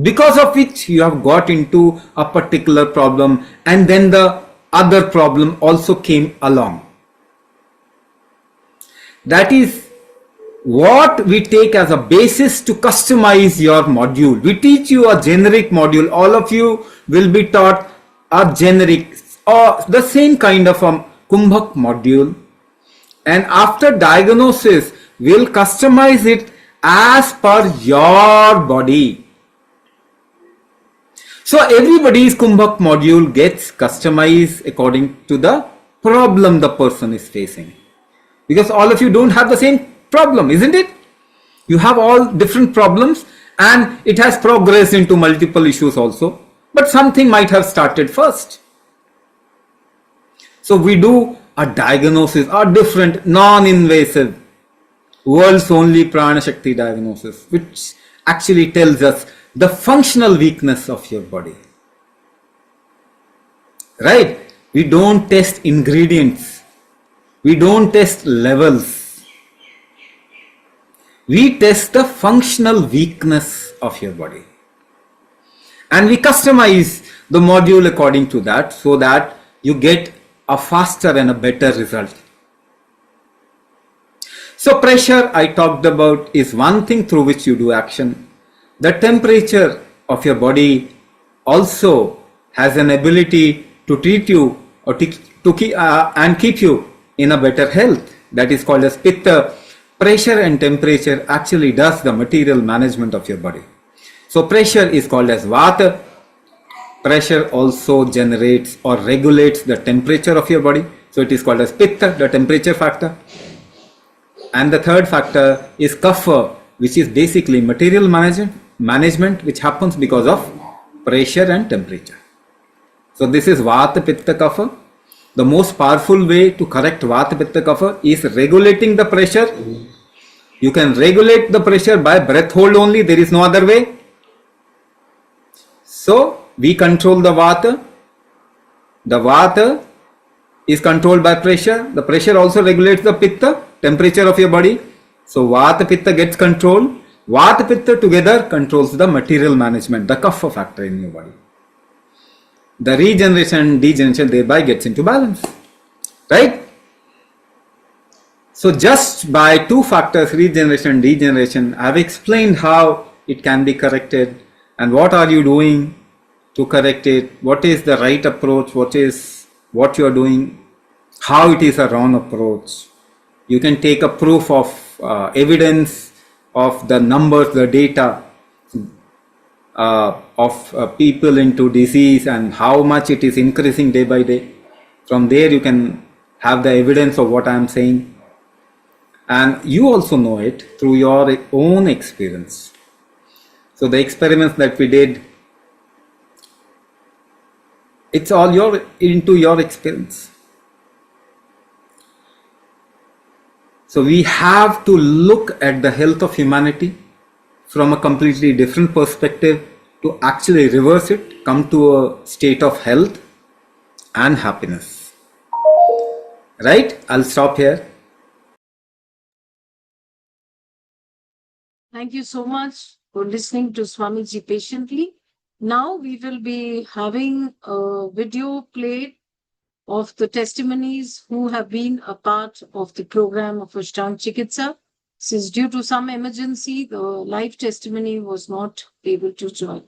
S2: because of which you have got into a particular problem, and then the other problem also came along. That is what we take as a basis to customize your module. We teach you a generic module. All of you will be taught a generic or the same kind of a Kumbhak module, and after diagnosis we'll customize it as per your body. So everybody's Kumbhak module gets customized according to the problem the person is facing, because all of you don't have the same problem, isn't it? You have all different problems, and it has progressed into multiple issues also, but something might have started first. So we do a diagnosis, a different non-invasive world's only Prana Shakti diagnosis, which actually tells us the functional weakness of your body. Right? We don't test ingredients. We don't test levels. We test the functional weakness of your body. And we customize the module according to that, so that you get a faster and a better result. So pressure I talked about is one thing through which you do action. The temperature of your body also has an ability to treat you or and keep you in a better health. That is called as Pitta. Pressure and temperature actually does the material management of your body. So pressure is called as Vata. Pressure also generates or regulates the temperature of your body. So it is called as Pitta, the temperature factor. And the third factor is Kapha, which is basically material management, which happens because of pressure and temperature. So this is Vata, Pitta, Kapha. The most powerful way to correct Vata, Pitta, Kapha is regulating the pressure. You can regulate the pressure by breath hold only. There is no other way. So we control the Vata. The Vata is controlled by pressure. The pressure also regulates the Pitta, temperature of your body. So Vata, Pitta gets controlled. Vata, Pitta together controls the material management, the Kapha factor in your body. The regeneration and degeneration thereby gets into balance. Right? So just by two factors, regeneration and degeneration, I have explained how it can be corrected and what are you doing to correct it, what is the right approach, what you are doing, how it is a wrong approach. You can take a proof of evidence of the numbers, the data of people into disease and how much it is increasing day by day. From there you can have the evidence of what I am saying. And you also know it through your own experience. So the experiments that we did, it's all into your experience. So we have to look at the health of humanity from a completely different perspective to actually reverse it, come to a state of health and happiness. Right? I'll stop here.
S1: Thank you so much for listening to Swamiji patiently. Now we will be having a video played of the testimonies who have been a part of the program of Ashtaang Chikitsa. Since due to some emergency, the live testimony was not able to join.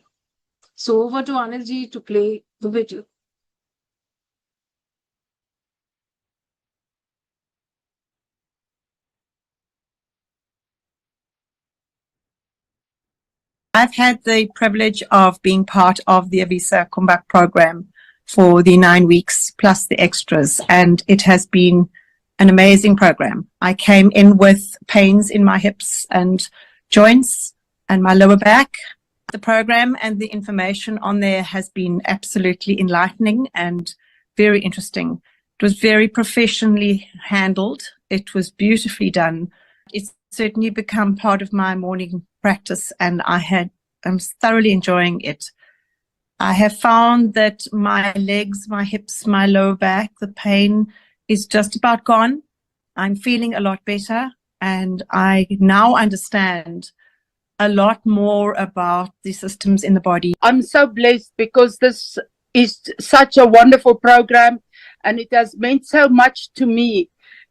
S1: So over to Anilji to play the video.
S3: I've had the privilege of being part of the Avisa Kumbhak program for the 9 weeks plus the extras, and it has been an amazing program. I came in with pains in my hips and joints and my lower back. The program and the information on there has been absolutely enlightening and very interesting. It was very professionally handled. It was beautifully done. It's certainly become part of my morning practice, and I'm thoroughly enjoying it. I have found that my legs, my hips, my lower back, the pain is just about gone. I'm feeling a lot better, and I now understand a lot more about the systems in the body.
S4: I'm so blessed because this is such a wonderful program, and it has meant so much to me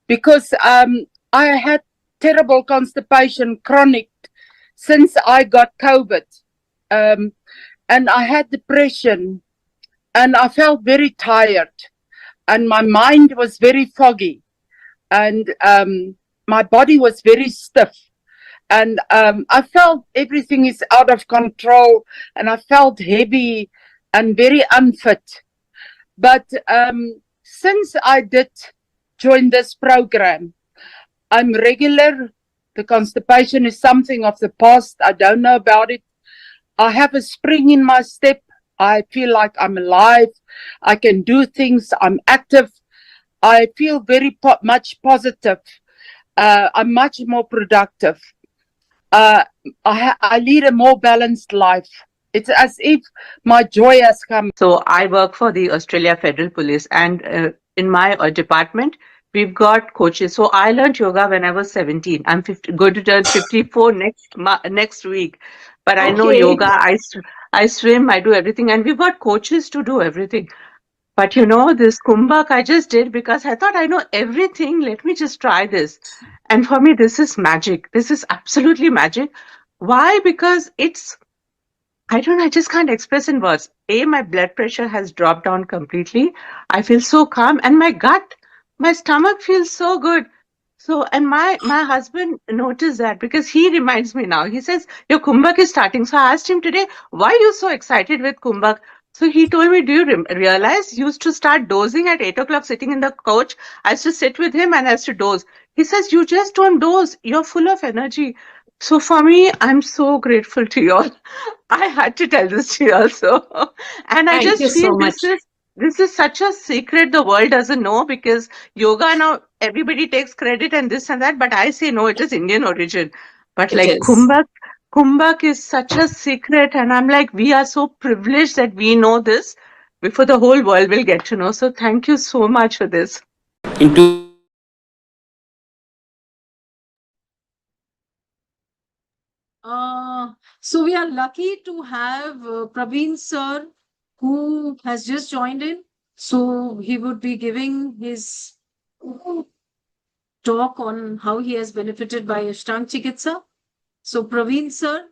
S4: because I had terrible constipation, chronic, since I got COVID. And I had depression, and I felt very tired, and my mind was very foggy, and my body was very stiff. And I felt everything is out of control, and I felt heavy and very unfit. But since I did join this program, I'm regular. The constipation is something of the past. I don't know about it. I have a spring in my step. I feel like I'm alive. I can do things. I'm active. I feel very much positive. I'm much more productive. I lead a more balanced life. It's as if my joy has come.
S5: So I work for the Australia Federal Police, and in my department, we've got coaches. So I learned yoga when I was 17. I'm going to turn 54 next week. But I know yoga. I swim. I do everything, and we've got coaches to do everything. But you know, this Kumbhak I just did because I thought I know everything. Let me just try this. And for me, this is magic. This is absolutely magic. Why? Because I don't know, I just can't express in words. My blood pressure has dropped down completely. I feel so calm, and my stomach feels so good. So, and my husband noticed that because he reminds me now. He says, your Kumbhak is starting. So I asked him today, why are you so excited with Kumbhak? So he told me, do you realize you used to start dozing at 8 o'clock sitting in the couch? I used to sit with him and I used to doze. He says, you just don't doze. You're full of energy. So for me, I'm so grateful to you all. I had to tell this to you also. And I
S1: Thank
S5: just
S1: you
S5: feel
S1: so much.
S5: this is such a secret the world doesn't know, because yoga now everybody takes credit and this and that, but I say no, it is Indian origin. But
S1: It
S5: like
S1: is.
S5: Kumbhak is such a secret, and I'm like, we are so privileged that we know this before the whole world will get to know. So thank you so much for this.
S2: Into
S1: So we are lucky to have Praveen sir, who has just joined in. So he would be giving his talk on how he has benefited by Ashtaang Chikitsa. So Praveen sir.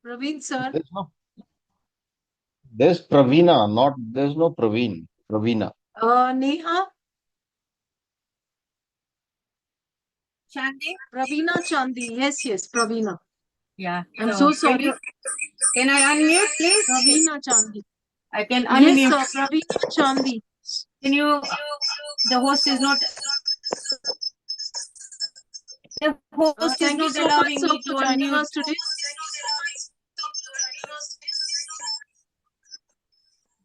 S1: Praveen sir.
S6: There's Pravina, there's no Praveen. Pravina.
S1: Neha.
S3: Chandi?
S1: Pravina Chandi. Yes, Pravina.
S3: Yeah.
S1: I'm so sorry.
S3: Can I unmute, please?
S1: Pravina Chandi.
S3: I can
S1: Yes,
S3: unmute.
S1: sir. Pravina Chandi.
S3: Can you? The host is not. The host is
S1: Thank you
S3: not
S1: so much,
S3: allowing
S1: sir,
S3: me to
S1: for joining
S3: unmute.
S1: us today.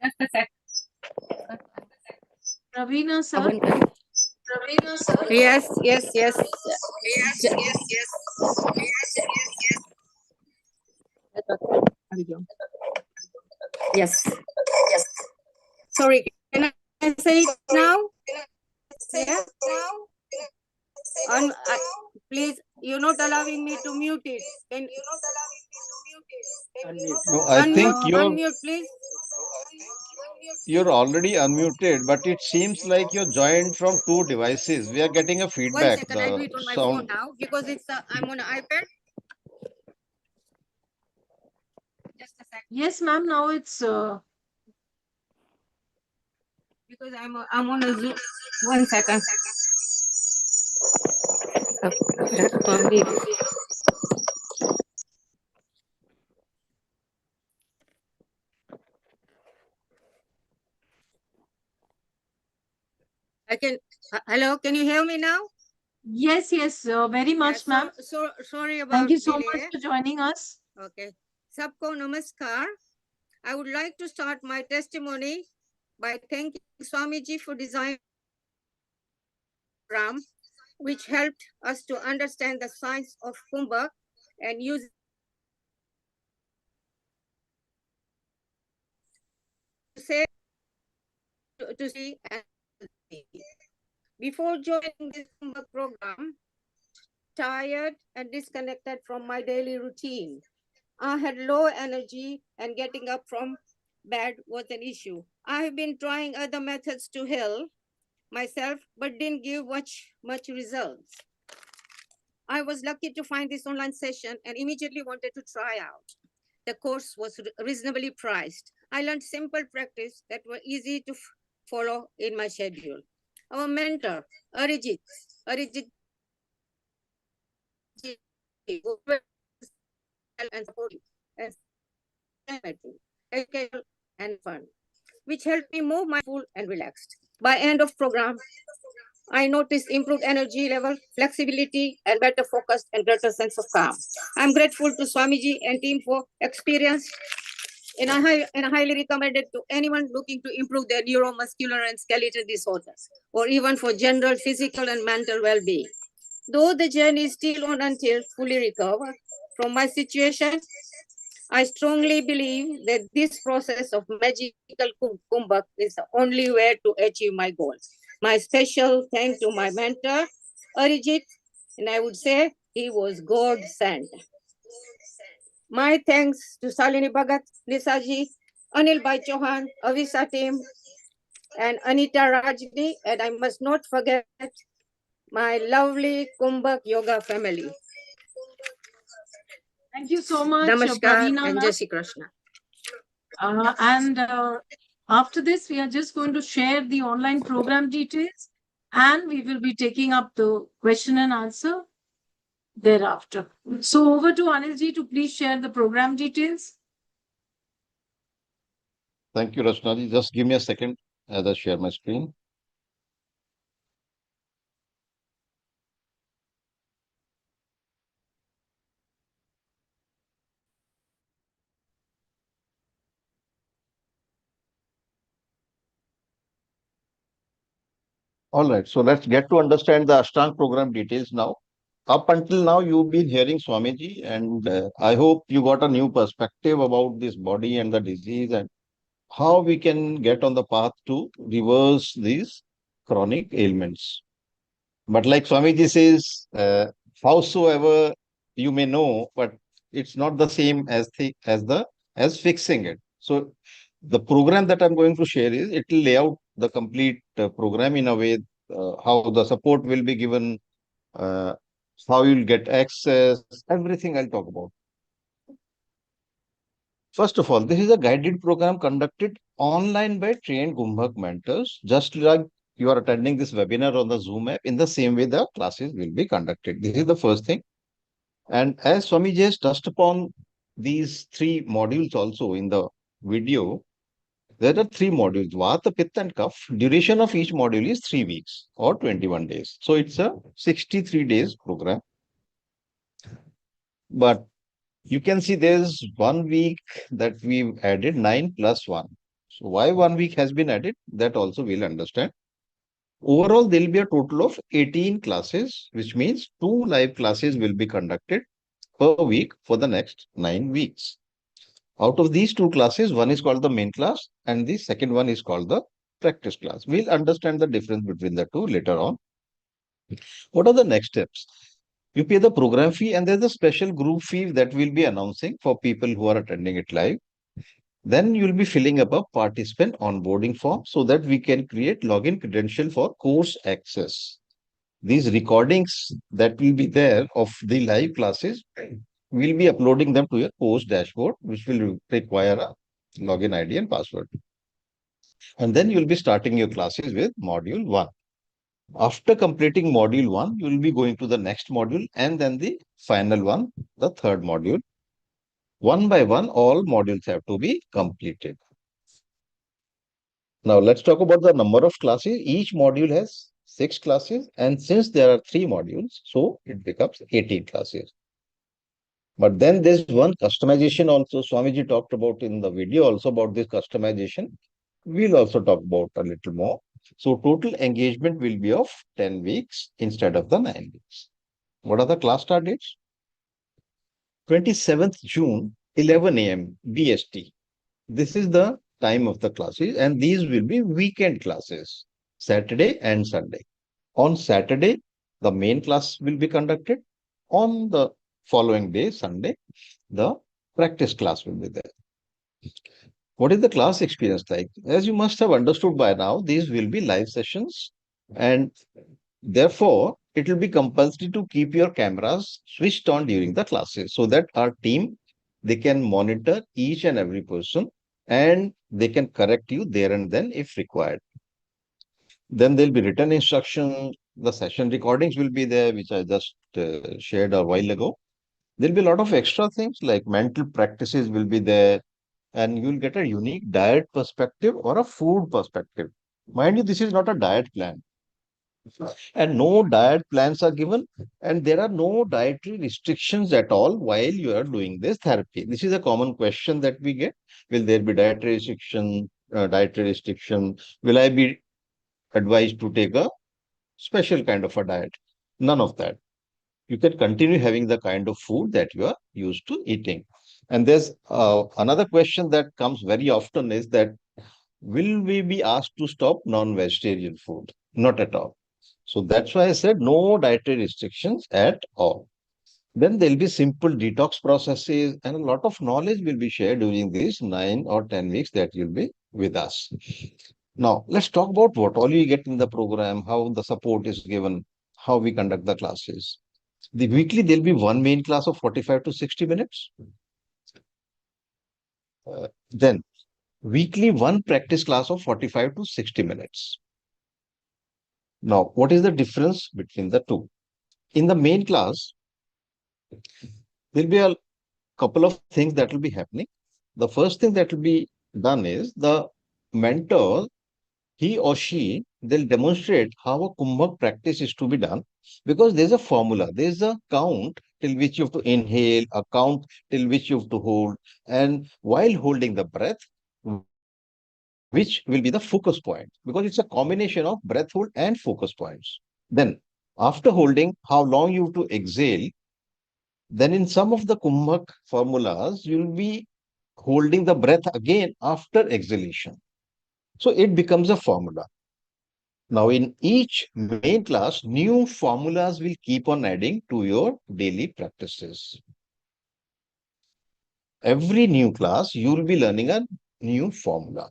S3: Just a sec.
S1: Pravina sir. Pravina sir.
S3: Yes. Yes. Sorry, can I say it now? Yeah. Please, you're not allowing me to mute it.
S6: No, I think
S3: Unmute, please.
S6: you're already unmuted, but it seems like you're joined from two devices. We are getting a
S3: 1
S6: feedback.
S3: second, I'll do it on my phone now because it's I'm on an iPad. Just a second.
S1: Yes, ma'am. Now it's
S3: Because I'm on a Zoom. 1 second. I can. Hello, can you hear me now?
S1: yes, very much,
S3: Yeah,
S1: ma'am.
S3: sorry about
S1: Thank you so
S3: delay.
S1: much for joining us.
S3: Okay. Sabko namaskar. I would like to start my testimony by thanking Swamiji for designing program, which helped us to understand the science of Kumbh and use to see and see. Before joining this Kumbh program, tired and disconnected from my daily routine. I had low energy and getting up from bed was an issue. I have been trying other methods to heal myself, but didn't give much results. I was lucky to find this online session and immediately wanted to try out. The course was reasonably priced. I learned simple practice that were easy to follow in my schedule. Our mentor, Arijit and supportive and educational and fun, which helped me more mindful and relaxed. By end of program, I noticed improved energy level, flexibility, and better focus and greater sense of calm. I'm grateful to Swamiji and team for experience and I highly recommend it to anyone looking to improve their neuromuscular and skeletal disorders, or even for general physical and mental well-being. Though the journey is still on until fully recover from my situation, I strongly believe that this process of magical kumbhak is the only way to achieve my goals. My special thanks to my mentor, Arijit, and I would say he was God sent. My thanks to Salini Bhagat, Lisaji, Anil Bhai Chauhan, Avisa team, and Anita Rajni, and I must not forget my lovely Kumbhak Yoga family.
S1: Thank you so much,
S3: Namaskar
S1: Pravina.
S3: and Jai Shri Krishna.
S1: After this, we are just going to share the online program details and we will be taking up the question and answer thereafter. So over to Anilji to please share the program details.
S6: Thank you, Rachnaji. Just give me a second as I share my screen. All right, so let's get to understand the Ashtang program details now. Up until now, you've been hearing Swamiji, and I hope you got a new perspective about this body and the disease and how we can get on the path to reverse these chronic ailments. But like Swamiji says, howsoever you may know, but it's not the same as as fixing it. So the program that I'm going to share is, it will lay out the complete program in a way, how the support will be given, uh, how you'll get access, everything I'll talk about. First of all, this is a guided program conducted online by trained Kumbhak mentors, just like you are attending this webinar on the Zoom app. In the same way, the classes will be conducted. This is the first thing. And as Swami just touched upon these three modules also in the video, there are three modules, Vata, Pitta and Kaph. Duration of each module is 3 weeks or 21 days. So it's a 63 days program. But you can see there's 1 week that we've added, 9 plus 1. So why 1 week has been added, that also we'll understand. Overall, there will be a total of 18 classes, which means 2 live classes will be conducted per week for the next 9 weeks. Out of these 2 classes, one is called the main class and the second one is called the practice class. We'll understand the difference between the two later on. What are the next steps? You pay the program fee and there's a special group fee that we'll be announcing for people who are attending it live. Then you'll be filling up a participant onboarding form so that we can create login credential for course access. These recordings that will be there of the live classes, we'll be uploading them to your course dashboard, which will require a login ID and password. And then you'll be starting your classes with module 1. After completing module 1, you will be going to the next module and then the final one, the third module. One by one, all modules have to be completed. Now, let's talk about the number of classes. Each module has 6 classes, and since there are 3 modules, so it becomes 18 classes. But then there's one customization also. Swamiji talked about in the video also about this customization. We'll also talk about a little more. So total engagement will be of 10 weeks instead of the 9 weeks. What are the class start dates? 27th June, 11 a.m. BST. This is the time of the classes, and these will be weekend classes, Saturday and Sunday. On Saturday, the main class will be conducted. On the following day, Sunday, the practice class will be there. What is the class experience like? As you must have understood by now, these will be live sessions, and therefore it will be compulsory to keep your cameras switched on during the classes so that our team, they can monitor each and every person and they can correct you there and then if required. Then there'll be written instruction. The session recordings will be there, which I just shared a while ago. There'll be a lot of extra things like mental practices will be there, and you'll get a unique diet perspective or a food perspective. Mind you, this is not a diet plan. And no diet plans are given, and there are no dietary restrictions at all while you are doing this therapy. This is a common question that we get. Will there be dietary restriction? Will I be advised to take a special kind of a diet? None of that. You can continue having the kind of food that you are used to eating. And there's another question that comes very often is that, will we be asked to stop non-vegetarian food? Not at all. So that's why I said no dietary restrictions at all. Then there'll be simple detox processes and a lot of knowledge will be shared during these 9 or 10 weeks that you'll be with us. Now, let's talk about what all you get in the program, how the support is given, how we conduct the classes. The weekly, there'll be one main class of 45 to 60 minutes. Then weekly, one practice class of 45 to 60 minutes. Now, what is the difference between the two? In the main class, there'll be a couple of things that will be happening. The first thing that will be done is the mentor, he or she, they'll demonstrate how a Kumbhak practice is to be done, because there's a formula, there's a count till which you have to inhale, a count till which you have to hold, and while holding the breath, which will be the focus point, because it's a combination of breath hold and focus points. Then, after holding, how long you have to exhale. Then in some of the Kumbhak formulas, you'll be holding the breath again after exhalation. So it becomes a formula. Now, in each main class, new formulas will keep on adding to your daily practices. Every new class, you will be learning a new formula.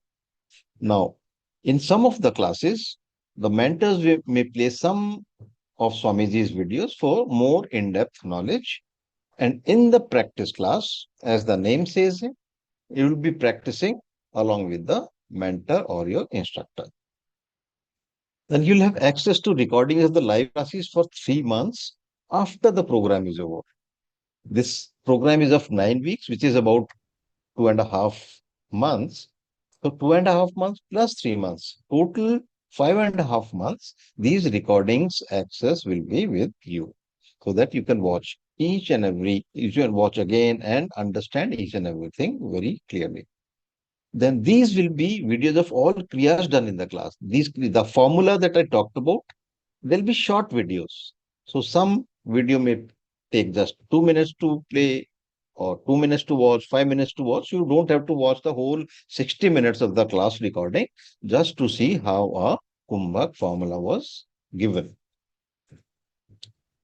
S6: Now, in some of the classes, the mentors may play some of Swamiji's videos for more in-depth knowledge. And in the practice class, as the name says, you will be practicing along with the mentor or your instructor. Then you'll have access to recordings of the live classes for 3 months after the program is over. This program is of 9 weeks, which is about 2.5 months. So 2.5 months plus 3 months, total 5.5 months. These recordings access will be with you so that you can watch you can watch again and understand each and everything very clearly. Then these will be videos of all kriyas done in the class. The formula that I talked about, there'll be short videos. So some video may take just 2 minutes to play or 2 minutes to watch, 5 minutes to watch. You don't have to watch the whole 60 minutes of the class recording just to see how a Kumbhak formula was given.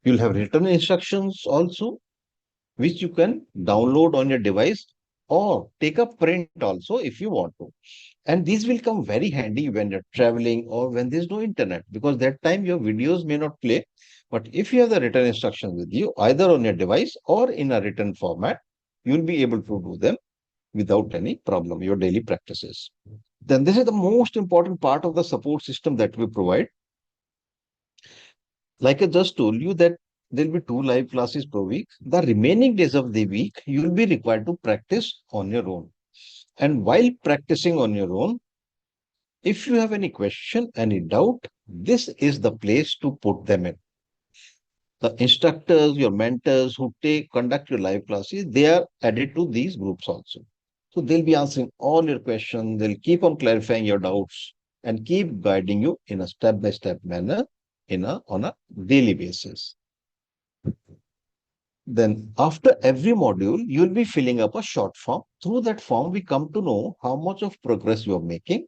S6: You'll have written instructions also, which you can download on your device or take a print also if you want to. And these will come very handy when you're traveling or when there's no internet, because that time your videos may not play. But if you have the written instructions with you, either on your device or in a written format, you'll be able to do them without any problem, your daily practices. Then this is the most important part of the support system that we provide. Like I just told you that there'll be 2 live classes per week. The remaining days of the week, you'll be required to practice on your own. And while practicing on your own, if you have any question, any doubt, this is the place to put them in. The instructors, your mentors who conduct your live classes, they are added to these groups also. So they'll be answering all your questions. They'll keep on clarifying your doubts and keep guiding you in a step-by-step manner on a daily basis. Then after every module, you'll be filling up a short form. Through that form, we come to know how much of progress you're making.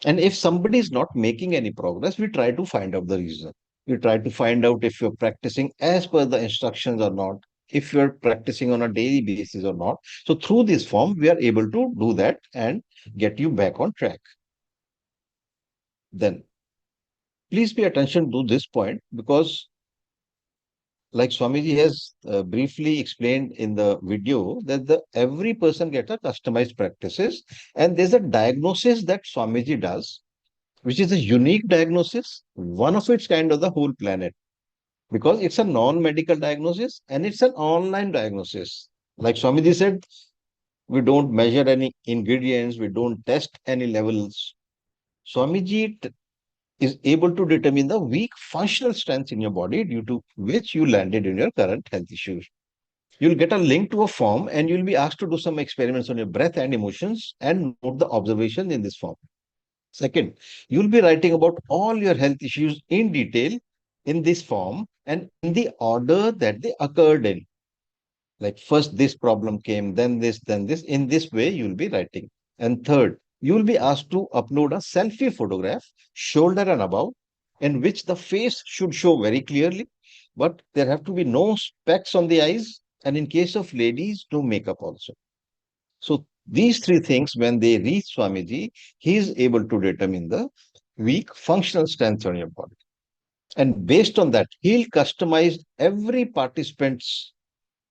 S6: And if somebody is not making any progress, we try to find out the reason. We try to find out if you're practicing as per the instructions or not, if you're practicing on a daily basis or not. So through this form, we are able to do that and get you back on track. Then please pay attention to this point, because like Swamiji has briefly explained in the video, that every person gets a customized practices, and there's a diagnosis that Swamiji does, which is a unique diagnosis, one of its kind of the whole planet, because it's a non-medical diagnosis and it's an online diagnosis. Like Swamiji said, we don't measure any ingredients, we don't test any levels. Swamiji is able to determine the weak functional strengths in your body due to which you landed in your current health issues. You'll get a link to a form and you'll be asked to do some experiments on your breath and emotions and note the observations in this form. Second, you'll be writing about all your health issues in detail in this form and in the order that they occurred in. Like first this problem came, then this, then this. In this way, you'll be writing. And third, you will be asked to upload a selfie photograph, shoulder and above, in which the face should show very clearly, but there have to be no specs on the eyes. And in case of ladies, no makeup also. So these 3 things, when they reach Swamiji, he is able to determine the weak functional strength on your body. And based on that, he'll customize every participant's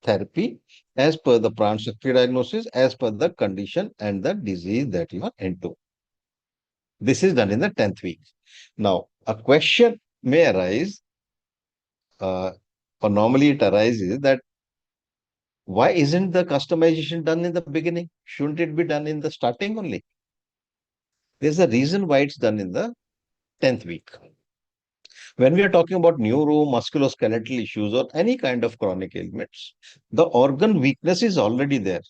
S6: therapy as per the Pran Shakti diagnosis, as per the condition and the disease that you are into. This is done in the 10th week. Now, a question may arise, or normally it arises, that why isn't the customization done in the beginning? Shouldn't it be done in the starting only? There's a reason why it's done in the 10th week. When we are talking about neuro musculoskeletal issues or any kind of chronic ailments, the organ weakness is already there.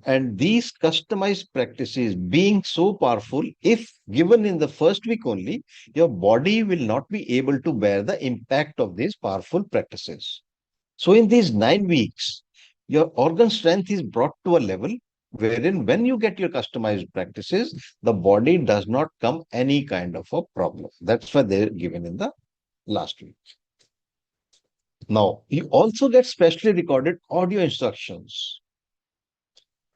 S6: And these customized practices being so powerful, if given in the first week only, your body will not be able to bear the impact of these powerful practices. So in these 9 weeks, your organ strength is brought to a level wherein when you get your customized practices, the body does not come any kind of a problem. That's why they're given in the last week. Now, you also get specially recorded audio instructions.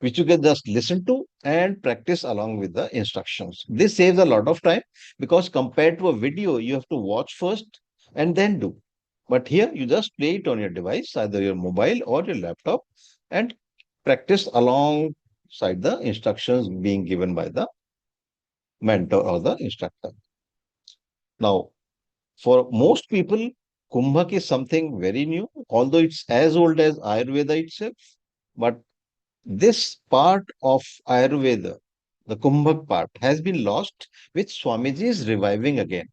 S6: which you can just listen to and practice along with the instructions. This saves a lot of time because compared to a video, you have to watch first and then do. But here you just play it on your device, either your mobile or your laptop, and practice alongside the instructions being given by the mentor or the instructor. Now, for most people, Kumbhak is something very new, although it's as old as Ayurveda itself. But this part of Ayurveda, the Kumbhak part, has been lost, which Swamiji is reviving again.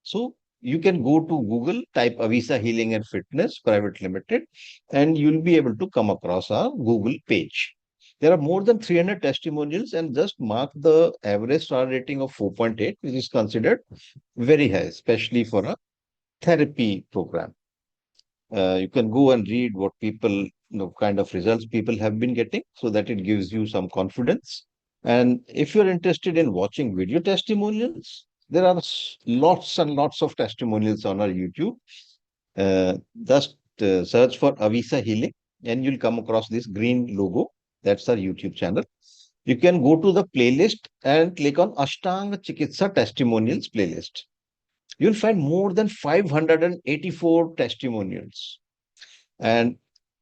S6: So you can go to Google, type Avisa Healing and Fitness Private Limited, and you'll be able to come across our Google page. There are more than 300 testimonials, and just mark the average star rating of 4.8, which is considered very high, especially for a therapy program. You can go and read what people, kind of results people have been getting, so that it gives you some confidence. And if you're interested in watching video testimonials, there are lots and lots of testimonials on our YouTube. Just search for Avisa Healing and you'll come across this green logo. That's our YouTube channel. You can go to the playlist and click on Ashtaang Chikitsa testimonials playlist. You'll find more than 584 testimonials. And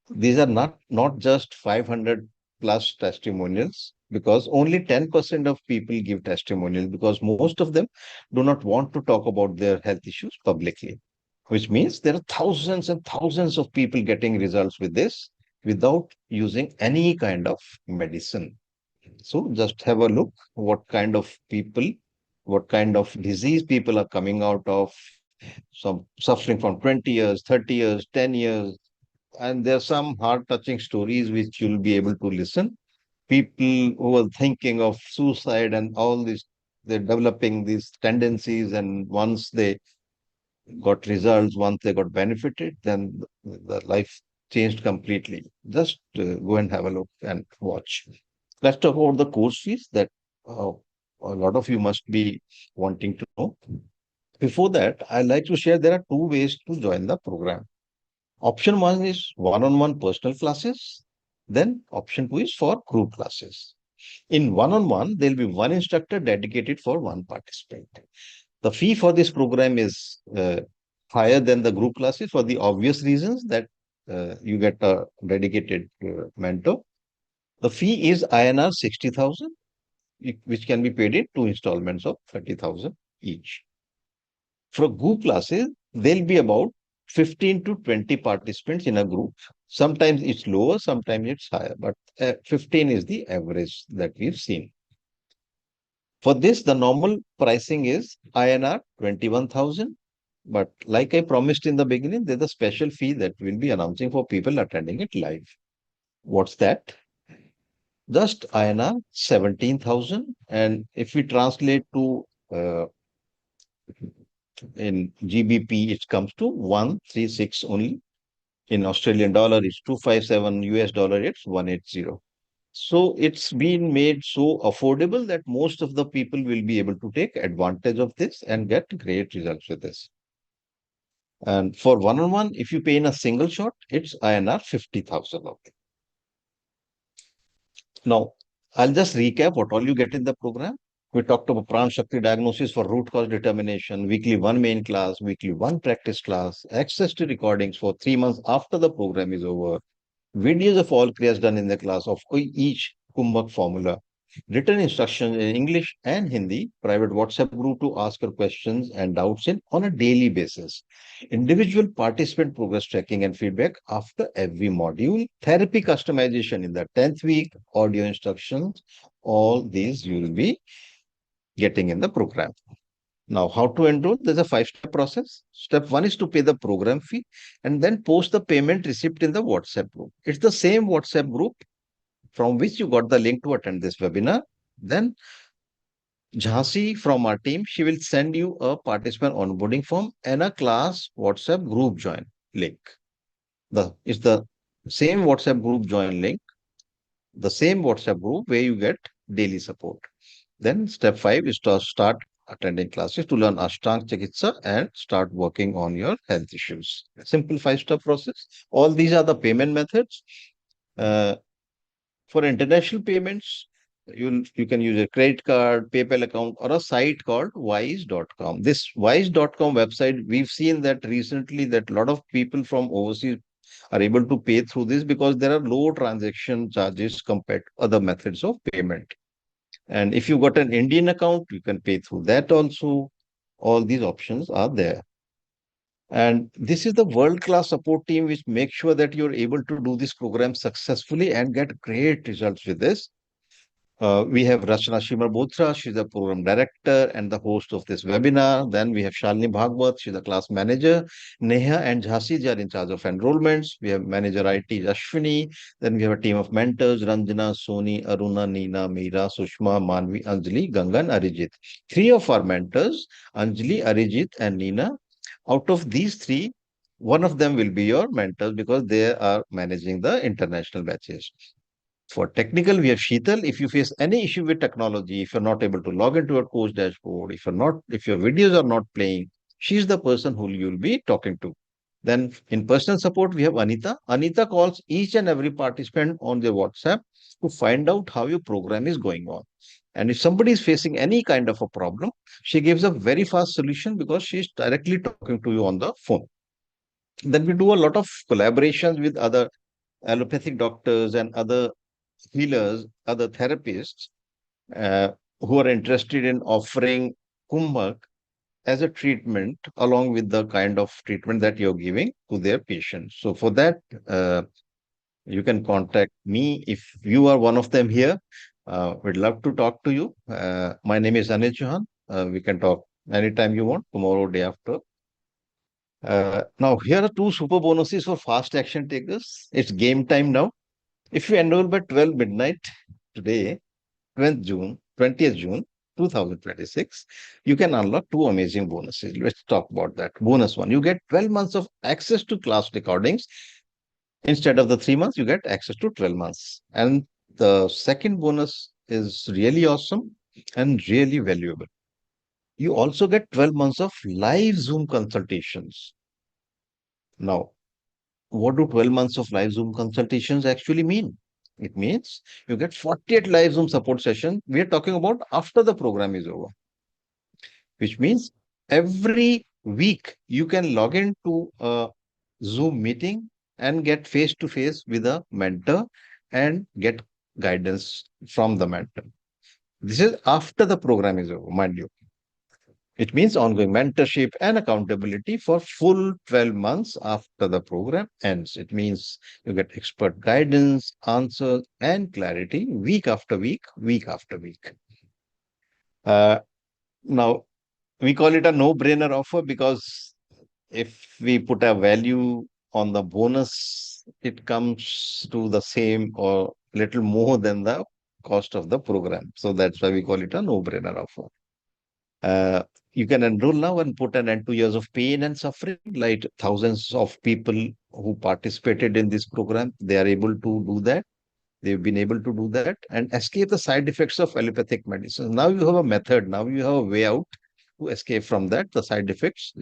S6: these are not just 500 plus testimonials, because only 10% of people give testimonials, because most of them do not want to talk about their health issues publicly, which means there are thousands and thousands of people getting results with this without using any kind of medicine. So just have a look what kind of people, what kind of disease people are coming out of, some suffering from 20 years, 30 years, 10 years. And there are some heart-touching stories which you'll be able to listen. People who are thinking of suicide and all this, they're developing these tendencies, and once they got results, once they got benefited, then the life changed completely. Just go and have a look and watch. Let's talk about the course fees that uh, a lot of you must be wanting to know. Before that, I'd like to share there are two ways to join the program. Option one is one-on-one personal classes. Then option two is for group classes. In one-on-one, there'll be one instructor dedicated for one participant. The fee for this program is higher than the group classes for the obvious reasons that you get a dedicated mentor. The fee is INR 60,000, which can be paid in two installments of 30,000 each. For group classes, there'll be about 15 to 20 participants in a group. Sometimes it's lower, sometimes it's higher, but 15 is the average that we've seen. For this, the normal pricing is INR 21,000. But like I promised in the beginning, there's a special fee that we'll be announcing for people attending it live. What's that? Just INR 17,000. And if we translate to in GBP, it comes to 136 only. In Australian dollar, it's 257. US dollar, it's 180. So it's been made so affordable that most of the people will be able to take advantage of this and get great results with this. And for one-on-one, if you pay in a single shot, it's INR 50,000 only. Now, I'll just recap what all you get in the program. We talked about Pran Shakti diagnosis for root cause determination, weekly one main class, weekly one practice class, access to recordings for 3 months after the program is over, videos of all kriyas done in the class of each Kumbhak formula, written instructions in English and Hindi, private WhatsApp group to ask your questions and doubts in on a daily basis, individual participant progress tracking and feedback after every module, therapy customization in the 10th week, audio instructions, all these you will be getting in the program. Now, how to enroll? There's a 5-step process. Step 1 is to pay the program fee and then post the payment receipt in the WhatsApp group. It's the same WhatsApp group from which you got the link to attend this webinar. Then Jhansi from our team, she will send you a participant onboarding form and a class WhatsApp group join link. It's the same WhatsApp group join link, the same WhatsApp group where you get daily support. Then step 5 is to start attending classes to learn Ashtaang Chikitsa and start working on your health issues. Simple 5-step process. All these are the payment methods. For international payments, you can use a credit card, PayPal account, or a site called wise.com. This wise.com website, we've seen that recently that a lot of people from overseas are able to pay through this because there are low transaction charges compared to other methods of payment. And if you got an Indian account, you can pay through that also. All these options are there. And this is the world-class support team which makes sure that you're able to do this program successfully and get great results with this. We have Rachna Shimar Bothra, she's the program director and the host of this webinar. Then we have Shalini Bhagwat, she's the class manager. Neha and Jhansi are in charge of enrollments. We have manager IT Ashwini. Then we have a team of mentors, Ranjana, Soni, Aruna, Neena, Meera, Sushma, Manvi, Anjali, Ganga, and Arijit. Three of our mentors, Anjali, Arijit, and Neena. Out of these three, one of them will be your mentors because they are managing the international batches. For technical, we have Sheetal. If you face any issue with technology, if you're not able to log into a course dashboard, if your videos are not playing, she's the person who you'll be talking to. Then in personal support, we have Anita. Anita calls each and every participant on their WhatsApp to find out how your program is going on. And if somebody is facing any kind of a problem, she gives a very fast solution because she's directly talking to you on the phone. Then we do a lot of collaborations with other allopathic doctors and other healers, other therapists uh, who are interested in offering Kumbhak as a treatment along with the kind of treatment that you're giving to their patients. So for that, you can contact me if you are one of them here. We'd love to talk to you. My name is Anil Chauhan. We can talk anytime you want, tomorrow, day after. Now, here are two super bonuses for fast action takers. It's game time now. If you enroll by 12 midnight today, 20th June 2026, you can unlock two amazing bonuses. Let's talk about that. Bonus one, you get 12 months of access to class recordings. Instead of the 3 months, you get access to 12 months. And the second bonus is really awesome and really valuable. You also get 12 months of live Zoom consultations. Now, what do 12 months of live Zoom consultations actually mean? It means you get 48 live Zoom support sessions. We are talking about after the program is over, which means every week you can log into a Zoom meeting and get face to face with a mentor and get guidance from the mentor. This is after the program is over, mind you. It means ongoing mentorship and accountability for full 12 months after the program ends. It means you get expert guidance, answers, and clarity week after week, week after week. Now, we call it a no-brainer offer because if we put a value on the bonus, it comes to the same or little more than the cost of the program. So that's why we call it a no-brainer offer. You can enroll now and put an end to years of pain and suffering. Like thousands of people who participated in this program, they are able to do that. They've been able to do that and escape the side effects of allopathic medicine. Now you have a method. Now you have a way out to escape from that, the side effects.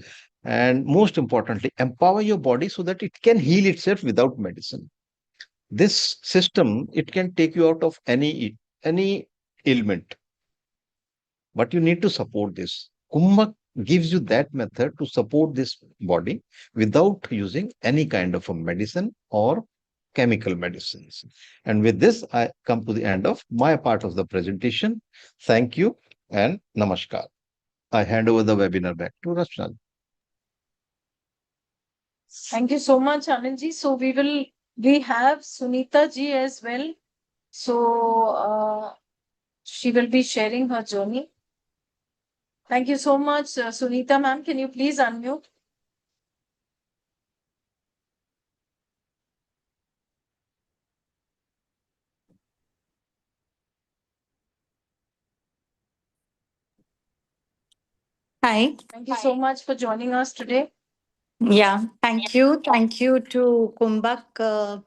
S6: And most importantly, empower your body so that it can heal itself without medicine. This system, it can take you out of any ailment, but you need to support this. Kumbhak gives you that method to support this body without using any kind of a medicine or chemical medicines. And with this, I come to the end of my part of the presentation. Thank you and namaskar. I hand over the webinar back to Rachna.
S1: Thank you so much, Anandji. So we have Sunita ji as well. So she will be sharing her journey. Thank you so much, Sunita ma'am. Can you please unmute?
S7: Hi.
S1: Thank you so much for joining us today.
S7: Yeah, thank you. Thank you to Kumbhak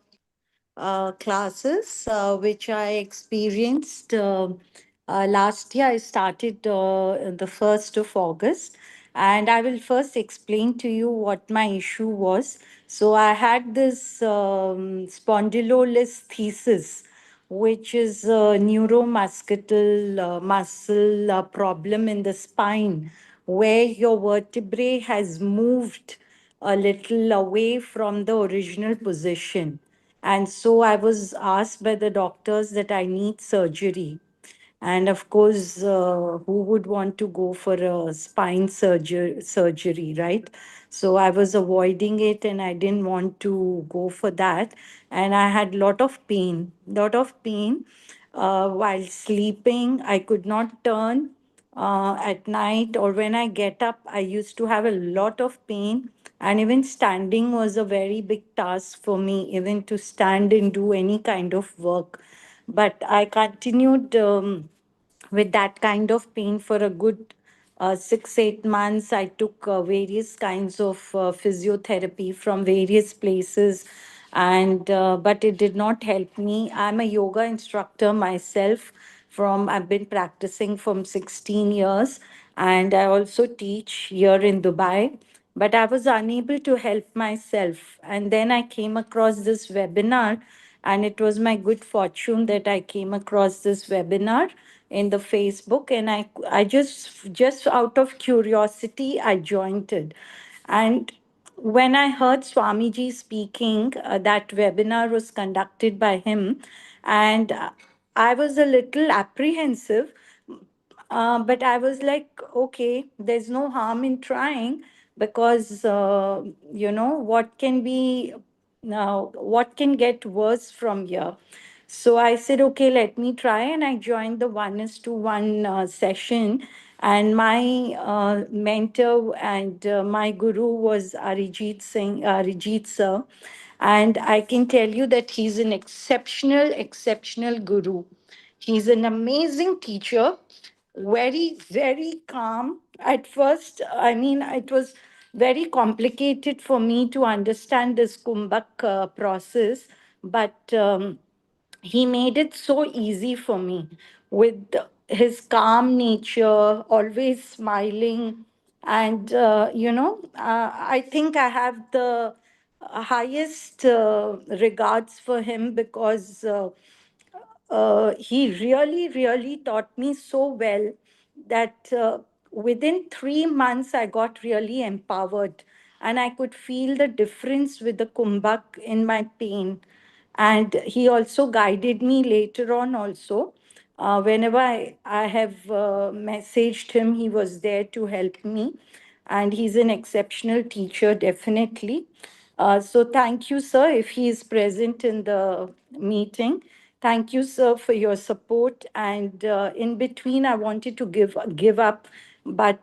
S7: classes, which I experienced last year. I started the 1st of August, and I will first explain to you what my issue was. So I had this spondylolisthesis which is a neuromuscular muscle problem in the spine, where your vertebrae has moved a little away from the original position. And so I was asked by the doctors that I need surgery. And of course, who would want to go for a surgery, right? So I was avoiding it and I didn't want to go for that. And I had lot of pain while sleeping. I could not turn at night, or when I get up, I used to have a lot of pain. And even standing was a very big task for me, even to stand and do any kind of work. But I continued with that kind of pain for a good 6 8 months. I took various kinds of physiotherapy from various places, and but it did not help me. I'm a yoga instructor myself. From I've been practicing from 16 years, and I also teach here in Dubai, but I was unable to help myself. And then I came across this webinar, and it was my good fortune that I came across this webinar in the Facebook, and I just out of curiosity I joined it. And when I heard Swamiji speaking, that webinar was conducted by him, and I was a little apprehensive, but I was like, okay, there's no harm in trying, because what can be now, what can get worse from here? So I said, okay, let me try, and I joined the 1:1 session. And my mentor and my guru was Arijit sir. And I can tell you that he's an exceptional guru. He's an amazing teacher, very, very calm. At first, I mean, it was very complicated for me to understand this Kumbhak process, but he made it so easy for me with his calm nature, always smiling. And, I think I have the highest regards for him, because he really, really taught me so well that within 3 months I got really empowered, and I could feel the difference with the kumbhak in my pain. And he also guided me later on also. Whenever I have messaged him, he was there to help me. And he's an exceptional teacher, definitely. So thank you, sir, if he is present in the meeting. Thank you, sir, for your support. And in between, I wanted to give up, but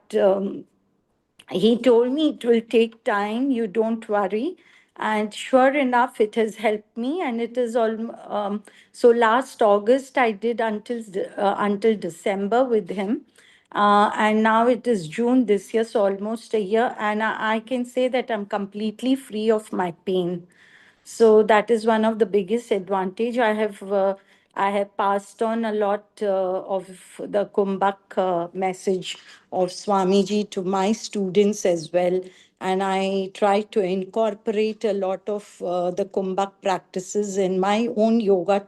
S7: he told me it will take time, you don't worry. And sure enough, it has helped me. And it is all so last August I did until December with him. And now it is June this year, so almost a year, and I can say that I'm completely free of my pain. So that is one of the biggest advantage. I have passed on a lot of the Kumbhak message of Swamiji to my students as well. And I try to incorporate a lot of the Kumbhak practices in my own yoga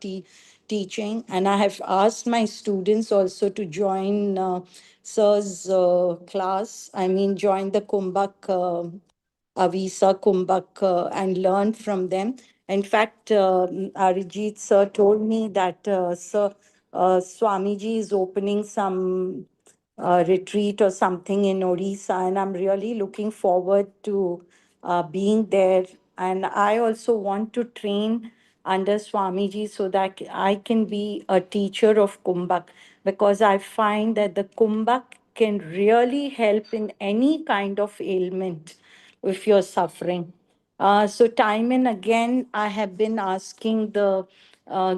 S7: teaching. And I have asked my students also to join Sir's class. I mean, join the Kumbhak Avisa, Kumbhak, and learn from them. In fact, Arijit sir told me that Swamiji is opening some retreat or something in Odisha, and I'm really looking forward to being there. And I also want to train under Swamiji so that I can be a teacher of Kumbhak, because I find that the Kumbhak can really help in any kind of ailment if you're suffering. So time and again, I have been asking the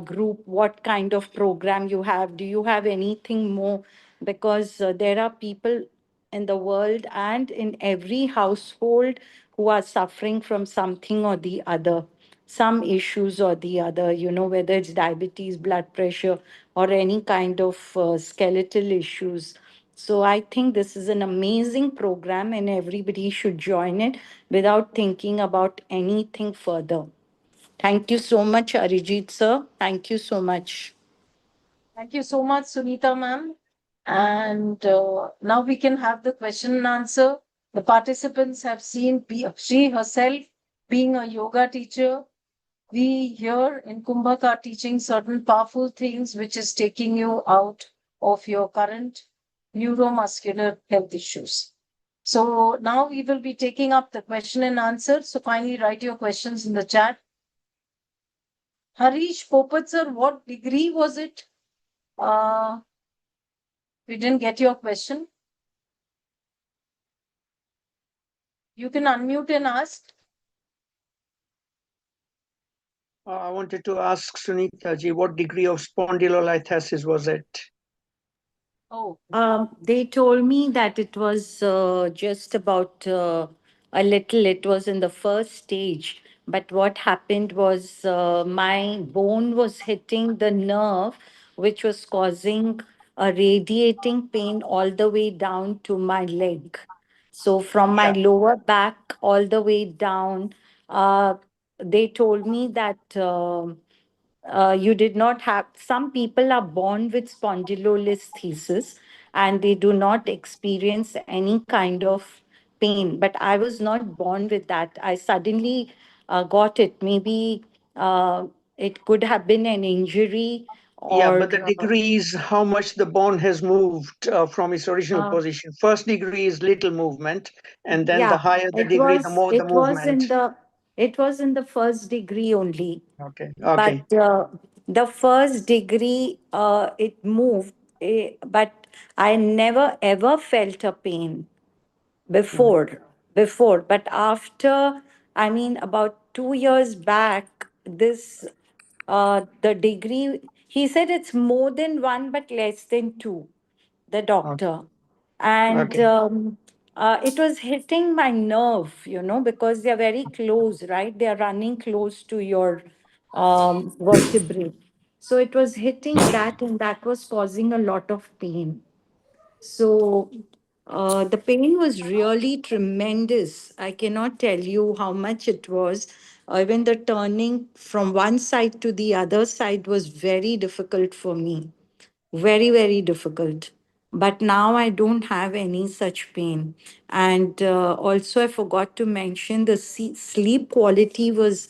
S7: group what kind of program you have. Do you have anything more? Because there are people in the world and in every household who are suffering from something or the other, some issues or the other, whether it's diabetes, blood pressure, or any kind of skeletal issues. So I think this is an amazing program, and everybody should join it without thinking about anything further. Thank you so much, Arijit sir. Thank you so much.
S1: Thank you so much, Sunita ma'am. And now we can have the question and answer. The participants have seen she herself being a yoga teacher. We here in Kumbhak are teaching certain powerful things which is taking you out of your current neuromuscular health issues. So now we will be taking up the question and answer. So kindly write your questions in the chat. Harish Popat sir, what degree was it? We didn't get your question. You can unmute and ask.
S8: I wanted to ask Sunita ji, what degree of spondylolisthesis was it?
S1: Oh,
S7: They told me that it was just about a little, it was in the first stage. But what happened was my bone was hitting the nerve, which was causing a radiating pain all the way down to my leg. So from my
S8: Yeah.
S7: lower back all the way down, uh, they told me that. You did not have, some people are born with spondylolisthesis and they do not experience any kind of pain, but I was not born with that. I suddenly got it. Maybe it could have been an injury
S8: Yeah,
S7: or
S8: but the degree is how much the bone has moved from its original
S7: uh,
S8: position. First degree is little movement, and then the
S7: yeah,
S8: higher the
S7: it
S8: degree, the
S7: was
S8: more the
S7: it was
S8: movement.
S7: in the it was in the first degree only.
S8: Okay,
S7: But
S8: okay.
S7: the first degree, it moved, but I never ever felt a pain
S8: Mhm.
S7: before. But after, I mean, about 2 years back, this the degree, he said it's more than one, but less than two, the
S8: Okay.
S7: doctor. And
S8: Okay.
S7: it was hitting my nerve, because they're very close, right? They're running close to your vertebrae. So it was hitting that, and that was causing a lot of pain. So the pain was really tremendous. I cannot tell you how much it was. Even the turning from one side to the other side was very difficult for me. Very, very difficult. But now I don't have any such pain. And also, I forgot to mention the sleep quality was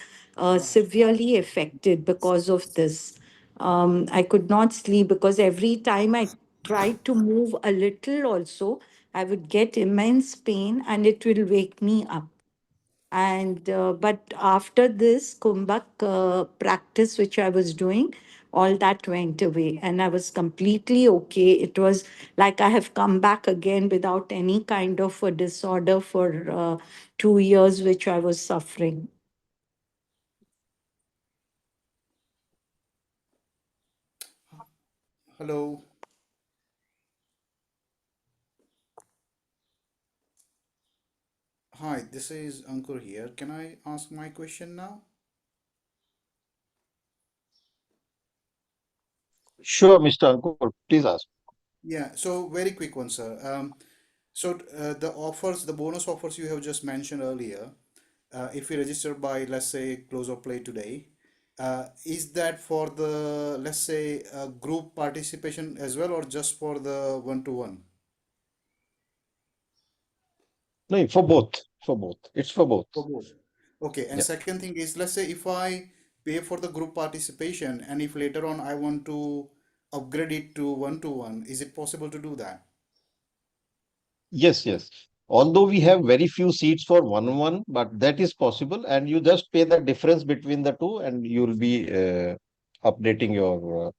S7: severely affected because of this. I could not sleep because every time I tried to move a little, also, I would get immense pain and it will wake me up. And but after this kumbhak practice which I was doing, all that went away and I was completely okay. It was like I have come back again without any kind of a disorder for 2 years which I was suffering.
S9: Hello. Hi, this is Ankur here. Can I ask my question now?
S6: Sure, Mr. Ankur, please ask.
S9: Yeah, so very quick one, sir. The offers, the bonus offers you have just mentioned earlier, if we register by, let's say, close of play today, is that for the, let's say, group participation as well, or just for the one-to-one?
S6: No, for both. For both. It's for both.
S9: For both. Okay, and
S6: Yeah.
S9: second thing is, let's say if I pay for the group participation and if later on I want to upgrade it to one-to-one, is it possible to do that?
S6: Yes, yes. Although we have very few seats for one-on-one, but that is possible, and you just pay the difference between the two, and you'll be updating your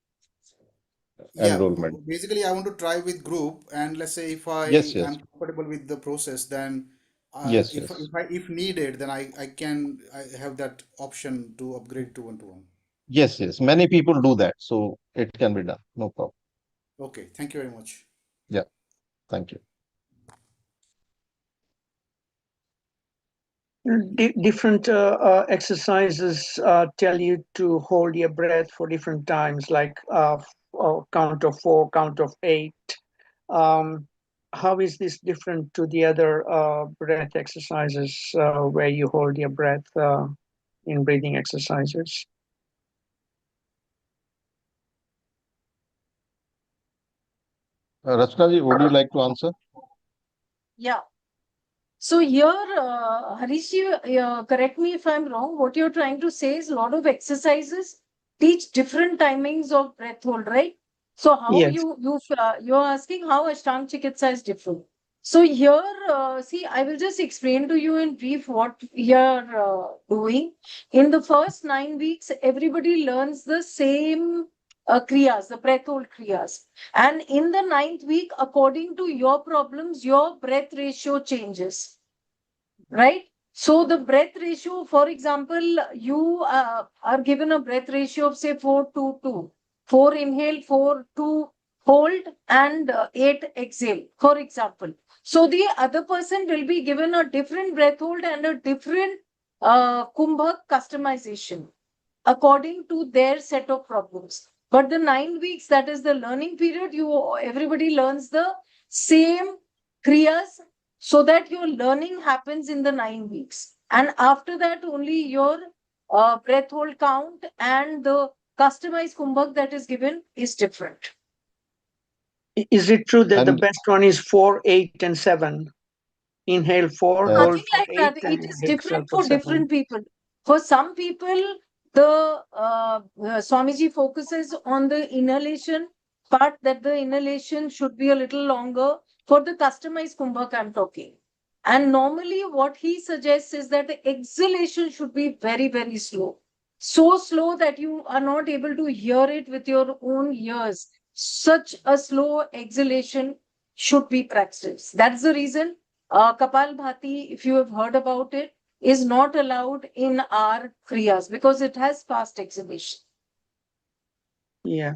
S9: Yeah,
S6: enrollment.
S9: basically I want to try with group, and let's say if I
S6: Yes,
S9: am
S6: yes,
S9: comfortable with the process, then
S6: yes,
S9: if
S6: yes,
S9: if needed, then I have that option to upgrade to one-to-one.
S6: yes, yes. Many people do that, so it can be done. No problem.
S9: Okay, thank you very much.
S6: Yeah, thank you.
S8: Different exercises tell you to hold your breath for different times, like count of 4, count of 8. Um, how is this different to the other breath exercises where you hold your breath? in breathing exercises.
S6: Rachna ji, would you like to answer?
S1: Yeah. So here, Harish, correct me if I'm wrong. What you're trying to say is a lot of exercises teach different timings of breath hold, right? So how
S8: Yes.
S1: you're asking how Ashtaang Chikitsa is different. So here, see, I will just explain to you in brief what you're doing. In the first 9 weeks, everybody learns the same kriyas, the breath hold kriyas. And in the 9th week, according to your problems, your breath ratio changes, right? So the breath ratio, for example, you are given a breath ratio of say 4-2-2. 4 inhale, 4-2 hold, and 8 exhale, for example. So the other person will be given a different breath hold and a different kumbhak customization according to their set of problems. But the 9 weeks, that is the learning period, everybody learns the same kriyas so that your learning happens in the 9 weeks. And after that, only your breath hold count and the customized kumbhak that is given is different.
S8: Is it true that the
S6: And
S8: best one is 4, 8, and 7? Inhale 4,
S6: uh,
S8: hold
S1: Nothing
S8: for
S1: like
S8: 8,
S1: that. It
S8: and
S1: is
S8: exhale
S1: different
S8: for
S1: for
S8: 7.
S1: different people. For some people, the Swamiji focuses on the inhalation part, that the inhalation should be a little longer. For the customized kumbhak, I'm talking. And normally, what he suggests is that the exhalation should be very, very slow. So slow that you are not able to hear it with your own ears. Such a slow exhalation should be practiced. That's the reason Kapal Bhati, if you have heard about it, is not allowed in our kriyas because it has fast exhalation.
S8: Yeah.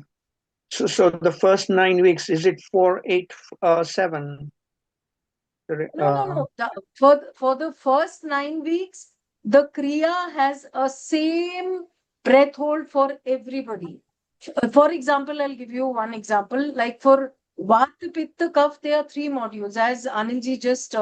S8: So the first 9 weeks, is it 4, 8, 7?
S1: No. For the first 9 weeks, the kriya has a same breath hold for everybody. For example, I'll give you one example. Like for Vata, Pitta, Kapha, there are 3 modules, as Anandji just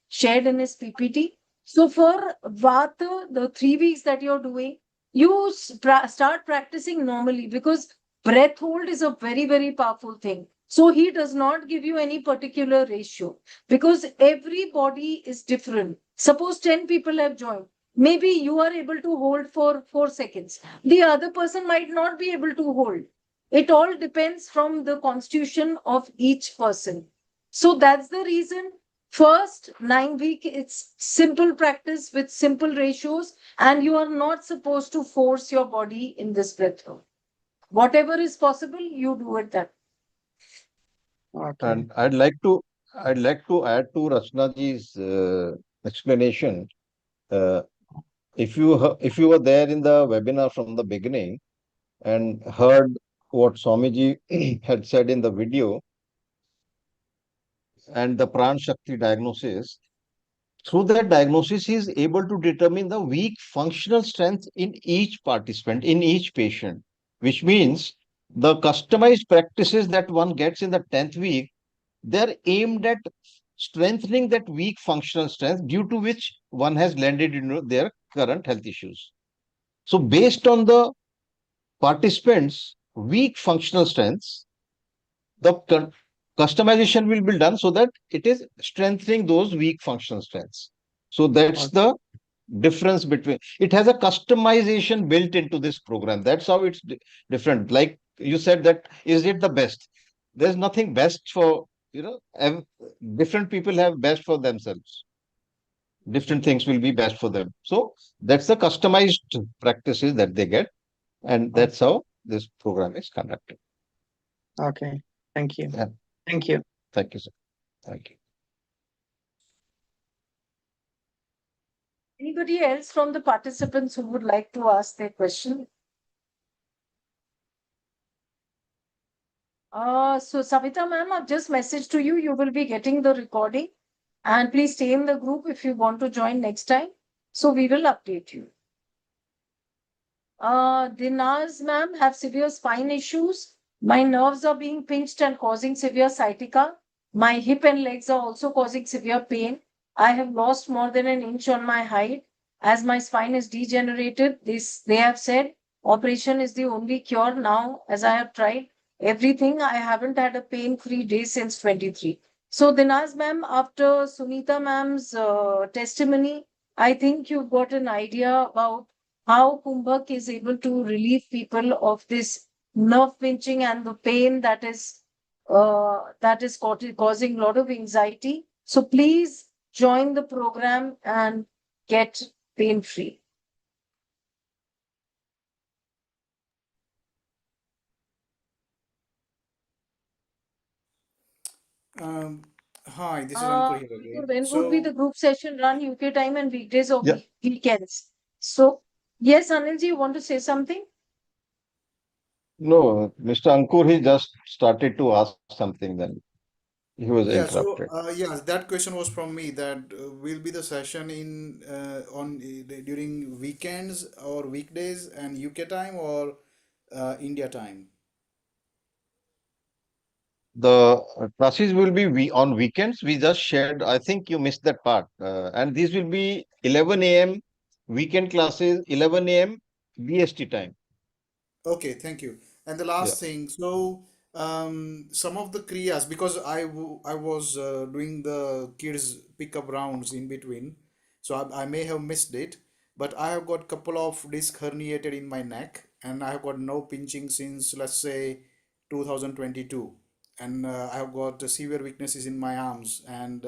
S1: shared in his PPT. So for Vata, the 3 weeks that you're doing, you start practicing normally because breath hold is a very, very powerful thing. So he does not give you any particular ratio because every body is different. Suppose 10 people have joined. Maybe you are able to hold for 4 seconds. The other person might not be able to hold. It all depends from the constitution of each person. So that's the reason. First 9 week, it's simple practice with simple ratios, and you are not supposed to force your body in this breath hold. Whatever is possible, you do it that.
S8: Okay.
S6: and I'd like to add to Rachna ji's explanation. Uh, if you were there in the webinar from the beginning and heard what Swamiji had said in the video and the Pran Shakti diagnosis, through that diagnosis, he is able to determine the weak functional strength in each participant, in each patient, which means the customized practices that one gets in the 10th week, they're aimed at strengthening that weak functional strength due to which one has landed in their current health issues. So, based on the participants' weak functional strengths, the customization will be done so that it is strengthening those weak functional strengths. So that's the difference between it has a customization built into this program. That's how it's different. Like you said, that is it the best? There's nothing best for different people have best for themselves. Different things will be best for them. So that's the customized practices that they get, and that's how this program is conducted.
S8: Okay. Thank you.
S6: Yeah.
S8: Thank you.
S6: Thank you, sir. Thank you.
S1: Anybody else from the participants who would like to ask their question? So Savita ma'am, I've just messaged to you. You will be getting the recording, and please stay in the group if you want to join next time. So we will update you. Dinaz ma'am, have severe spine issues. My nerves are being pinched and causing severe sciatica. My hip and legs are also causing severe pain. I have lost more than an inch on my height. as my spine is degenerated, they have said operation is the only cure now. As I have tried everything, I haven't had a pain-free day since 23. So Dinaz ma'am, after Sunita ma'am's testimony, I think you've got an idea about how Kumbhak is able to relieve people of this nerve pinching and the pain that is causing a lot of anxiety. So please join the program and get pain free.
S9: Um, Hi, this is Ankur here
S1: Ankur,
S9: again.
S1: when would be the
S9: So,
S1: group session run UK time and weekdays or
S6: Yeah.
S1: weekends? So, yes, Anilji, you want to say something?
S6: No, Mr. Ankur, he just started to ask something, then he was
S9: yeah, so
S6: interrupted.
S9: yeah, that question was from me that will be the session in during weekends or weekdays and UK time or India time?
S6: The classes will be on weekends. We just shared, I think you missed that part. And these will be 11 a.m. weekend classes, 11 a.m. BST time.
S9: Okay, thank you. And the
S6: Yeah.
S9: last thing, so some of the kriyas, because I was doing the kids pickup rounds in between, so I may have missed it, but I have got couple of disc herniated in my neck, and I have got no pinching since let's say 2022, and I have got severe weaknesses in my arms, and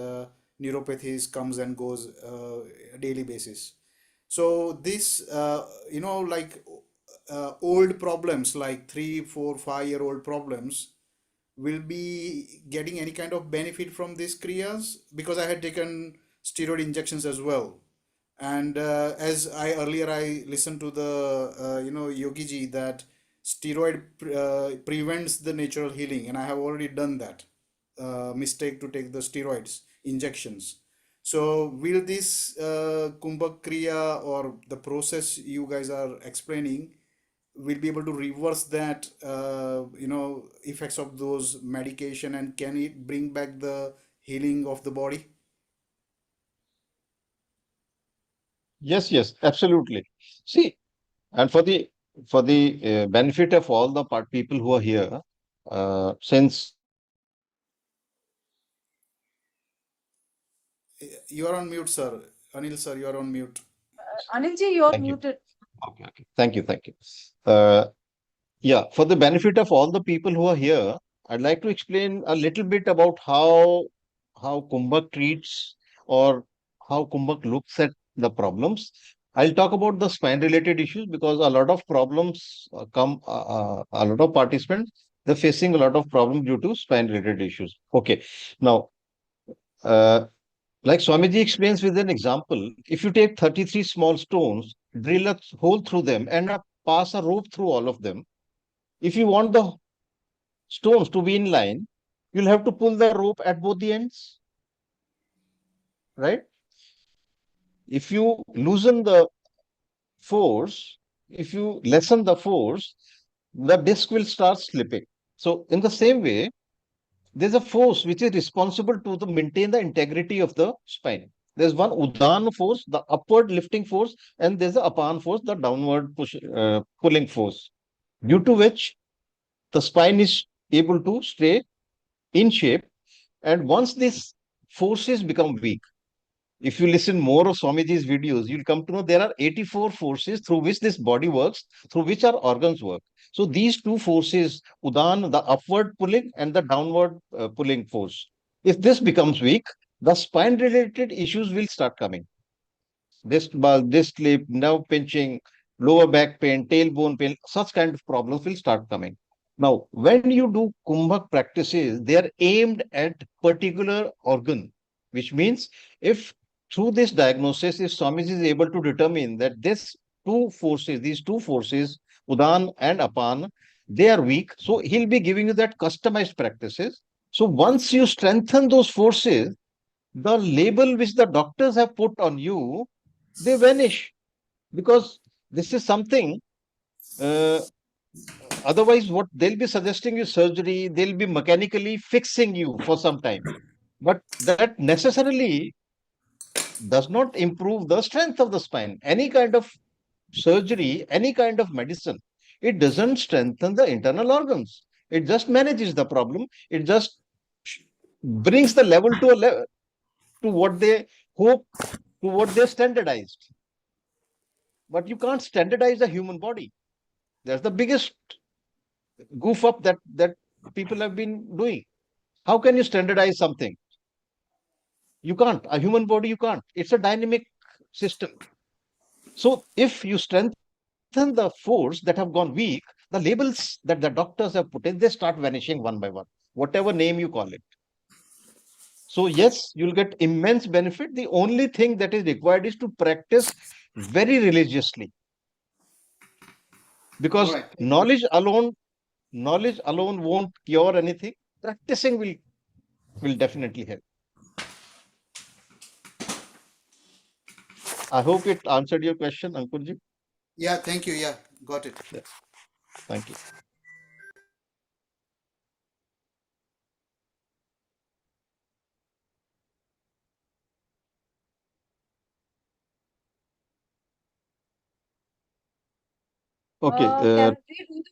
S9: neuropathies comes and goes daily basis. So this, like old problems, like 3, 4, 5 year old problems, will be getting any kind of benefit from these kriyas because I had taken steroid injections as well. And as I listened to the Yogi ji that steroid prevents the natural healing, and I have already done that mistake to take the steroids injections. So will this Kumbhak Kriya or the process you guys are explaining will be able to reverse that effects of those medication, and can it bring back the healing of the body?
S6: Yes, yes, absolutely. See, and for the benefit of all the people who are here, since
S9: You are on mute, sir. Anil sir, you are on mute.
S1: Anilji, you're
S6: thank you.
S1: muted.
S6: Okay, okay. Thank you, thank you. Yeah, for the benefit of all the people who are here, I'd like to explain a little bit about how Kumbhak treats or how Kumbhak looks at the problems. I'll talk about the spine related issues because a lot of problems a lot of participants, they're facing a lot of problems due to spine related issues. Okay, now, uh, like Swamiji explains with an example, if you take 33 small stones, drill a hole through them and pass a rope through all of them, if you want the stones to be in line, you'll have to pull the rope at both the ends, right? If you loosen the force, if you lessen the force, the disc will start slipping. So, in the same way, there's a force which is responsible to maintain the integrity of the spine. There's one Udan force, the upward lifting force, and there's a Apan force, the downward pulling force, due to which the spine is able to stay in shape. And once these forces become weak, if you listen more of Swamiji's videos, you'll come to know there are 84 forces through which this body works, through which our organs work. So these two forces, Udan, the upward pulling and the downward pulling force, if this becomes weak, the spine related issues will start coming. Disc bulge, disc slip, nerve pinching, lower back pain, tailbone pain, such kind of problems will start coming. Now, when you do Kumbhak practices, they are aimed at particular organ, which means if through this diagnosis, if Swamiji is able to determine that these two forces, Udan and Apan, they are weak, so he'll be giving you that customized practices. So once you strengthen those forces, the label which the doctors have put on you, they vanish because this is something. Uh, Otherwise, what they'll be suggesting is surgery, they'll be mechanically fixing you for some time. But that necessarily does not improve the strength of the spine. Any kind of surgery, any kind of medicine, it doesn't strengthen the internal organs. It just manages the problem. It just brings the level to a level to what they hope, to what they standardized. But you can't standardize the human body. That's the biggest goof up that people have been doing. How can you standardize something? You can't. A human body, you can't. It's a dynamic system. So if you strengthen the force that have gone weak, the labels that the doctors have put in, they start vanishing one by one, whatever name you call it. So yes, you'll get immense benefit. The only thing that is required is to practice very religiously, because
S2: Right.
S6: knowledge alone won't cure anything. Practicing will definitely help. I hope it answered your question, Ankurji.
S9: Yeah, thank you. Yeah, got it.
S6: Yeah, thank you. Okay.
S1: Can we do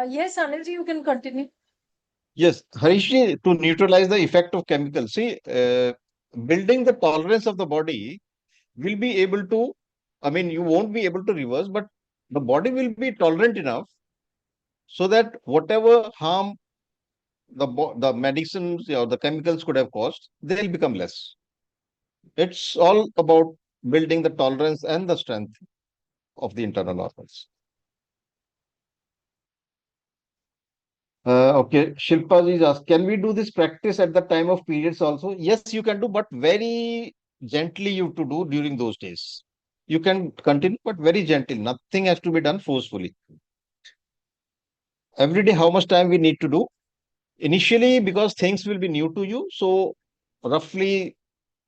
S1: yes, Anilji, you can continue.
S6: Yes, Harishji, to neutralize the effect of chemicals, see, building the tolerance of the body will be able to, I mean, you won't be able to reverse, but the body will be tolerant enough so that whatever harm the medicines or the chemicals could have caused, they'll become less. It's all about building the tolerance and the strength of the internal organs. Okay, Shilpa ji is asked, can we do this practice at the time of periods also? Yes, you can do, but very gently you to do during those days. You can continue, but very gentle. Nothing has to be done forcefully. Every day, how much time we need to do? Initially, because things will be new to you, so roughly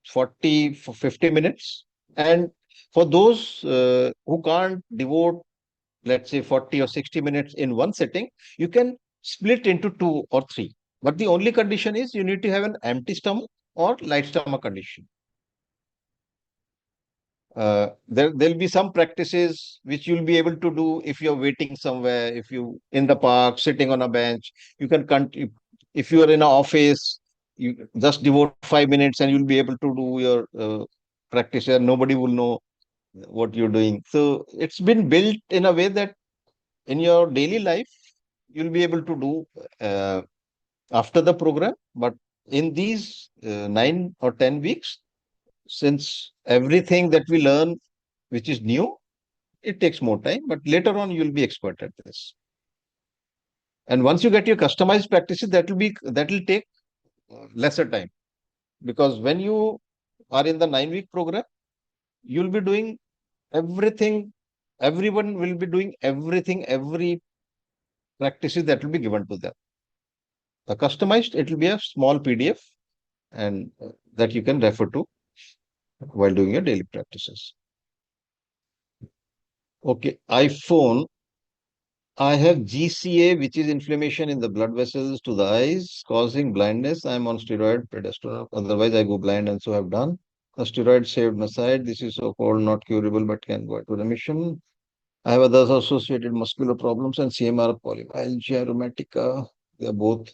S6: 40 for 50 minutes. And for those who can't devote, let's say 40 or 60 minutes in one sitting, you can split into 2 or 3. But the only condition is you need to have an empty stomach or light stomach condition. There'll be some practices which you'll be able to do if you're waiting somewhere, if you in the park, sitting on a bench, you can if you are in an office, you just devote 5 minutes and you'll be able to do your practice and nobody will know what you're doing. So it's been built in a way that in your daily life, you'll be able to do after the program. But in these 9 or 10 weeks, since everything that we learn, which is new, it takes more time, but later on you'll be expert at this. And once you get your customized practices, that will take lesser time, because when you are in the 9 week program, you'll be doing everything. Everyone will be doing everything, every practices that will be given to them. The customized, it will be a small PDF and that you can refer to while doing your daily practices. Okay, iPhone. I have GCA, which is inflammation in the blood vessels to the eyes, causing blindness. I'm on steroid, prednisone. Otherwise, I go blind, and so have done. A steroid saved my sight. This is so-called not curable, but can go into remission. I have others associated muscular problems and CMR polymyalgia rheumatica. They are both.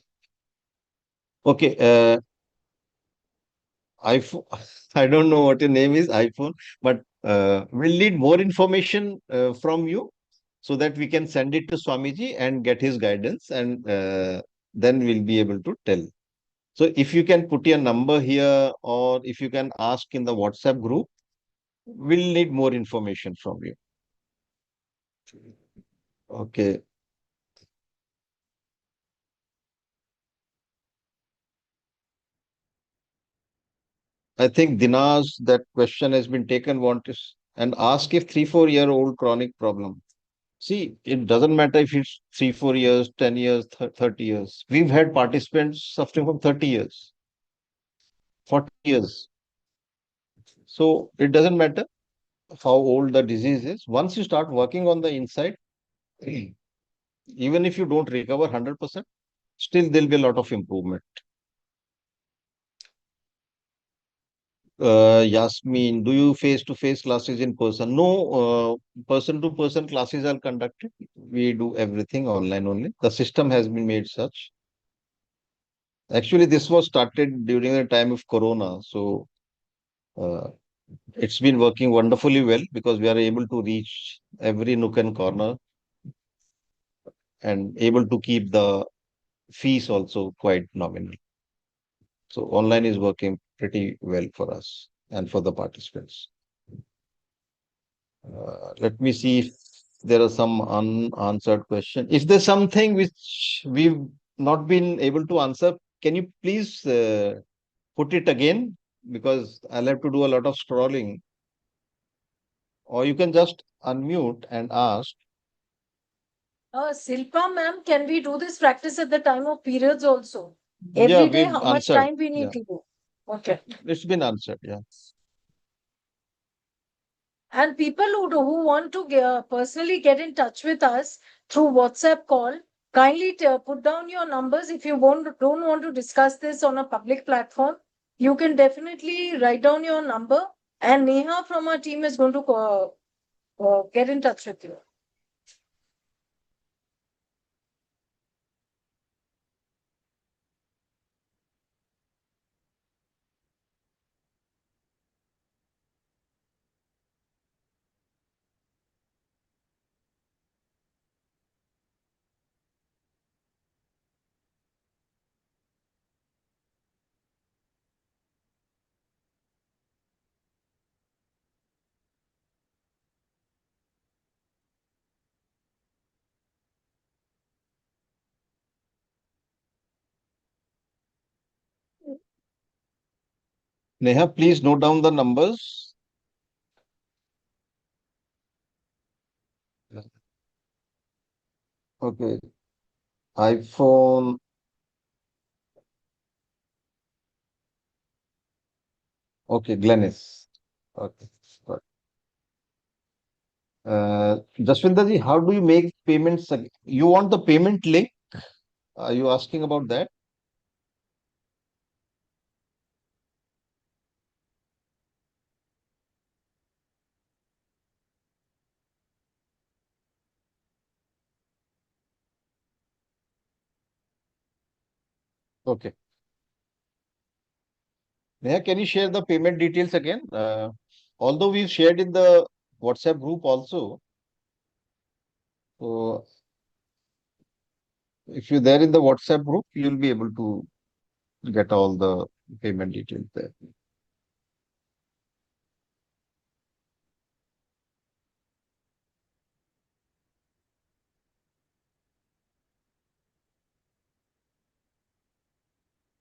S6: Okay, iPhone. I don't know what your name is, iPhone, but we'll need more information from you so that we can send it to Swamiji and get his guidance, and then we'll be able to tell. So if you can put your number here or if you can ask in the WhatsApp group, we'll need more information from you. Okay. I think Dinar's that question has been taken. Want is and ask if 3-4 year old chronic problem. See, it doesn't matter if it's 3-4 years, 10 years, 30 years. We've had participants suffering from 30 years, 40 years. So it doesn't matter how old the disease is. Once you start working on the inside, even if you don't recover 100%, still there'll be a lot of improvement. Yasmin, do you face-to-face classes in person? No, person-to-person classes are conducted. We do everything online only. The system has been made such. Actually, this was started during the time of Corona. So uh, it's been working wonderfully well because we are able to reach every nook and corner and able to keep the fees also quite nominal. So online is working pretty well for us and for the participants. Let me see if there are some unanswered question. If there's something which we've not been able to answer, can you please put it again? Because I'll have to do a lot of scrolling. Or you can just unmute and ask.
S1: Silpa ma'am, can we do this practice at the time of periods also?
S6: Yeah,
S1: Every day,
S6: we've
S1: how much
S6: answered.
S1: time we need
S6: Yeah,
S1: to do? Okay.
S6: it's been answered. Yeah.
S1: And people who want to personally get in touch with us through WhatsApp call, kindly put down your numbers. If you don't want to discuss this on a public platform, you can definitely write down your number, and Neha from our team is going to get in touch with you.
S6: Neha, please note down the numbers. Okay. iPhone. Okay, Glennis. Okay. Got Jaswinder ji, how do you make payments? You want the payment link? Are you asking about that? Okay. Neha, can you share the payment details again? Although we've shared in the WhatsApp group also. So if you're there in the WhatsApp group, you'll be able to get all the payment details there.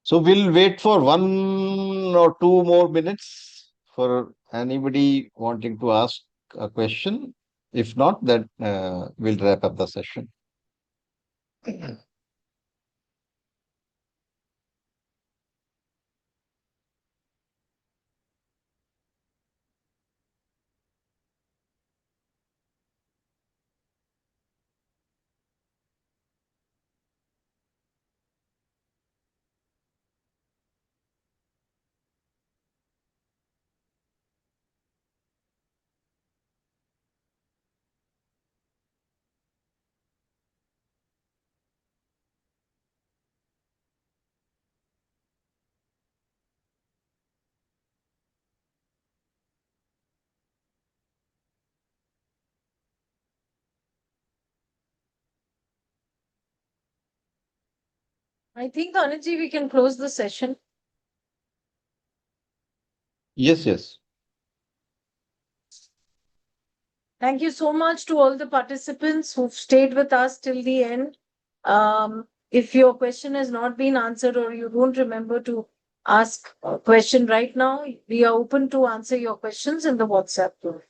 S6: So we'll wait for 1 or 2 more minutes for anybody wanting to ask a question. If not, then we'll wrap up the session.
S1: I think, Anandji, we can close the session.
S6: Yes, yes.
S1: Thank you so much to all the participants who've stayed with us till the end. If your question has not been answered or you don't remember to ask a question right now, we are open to answer your questions in the WhatsApp group.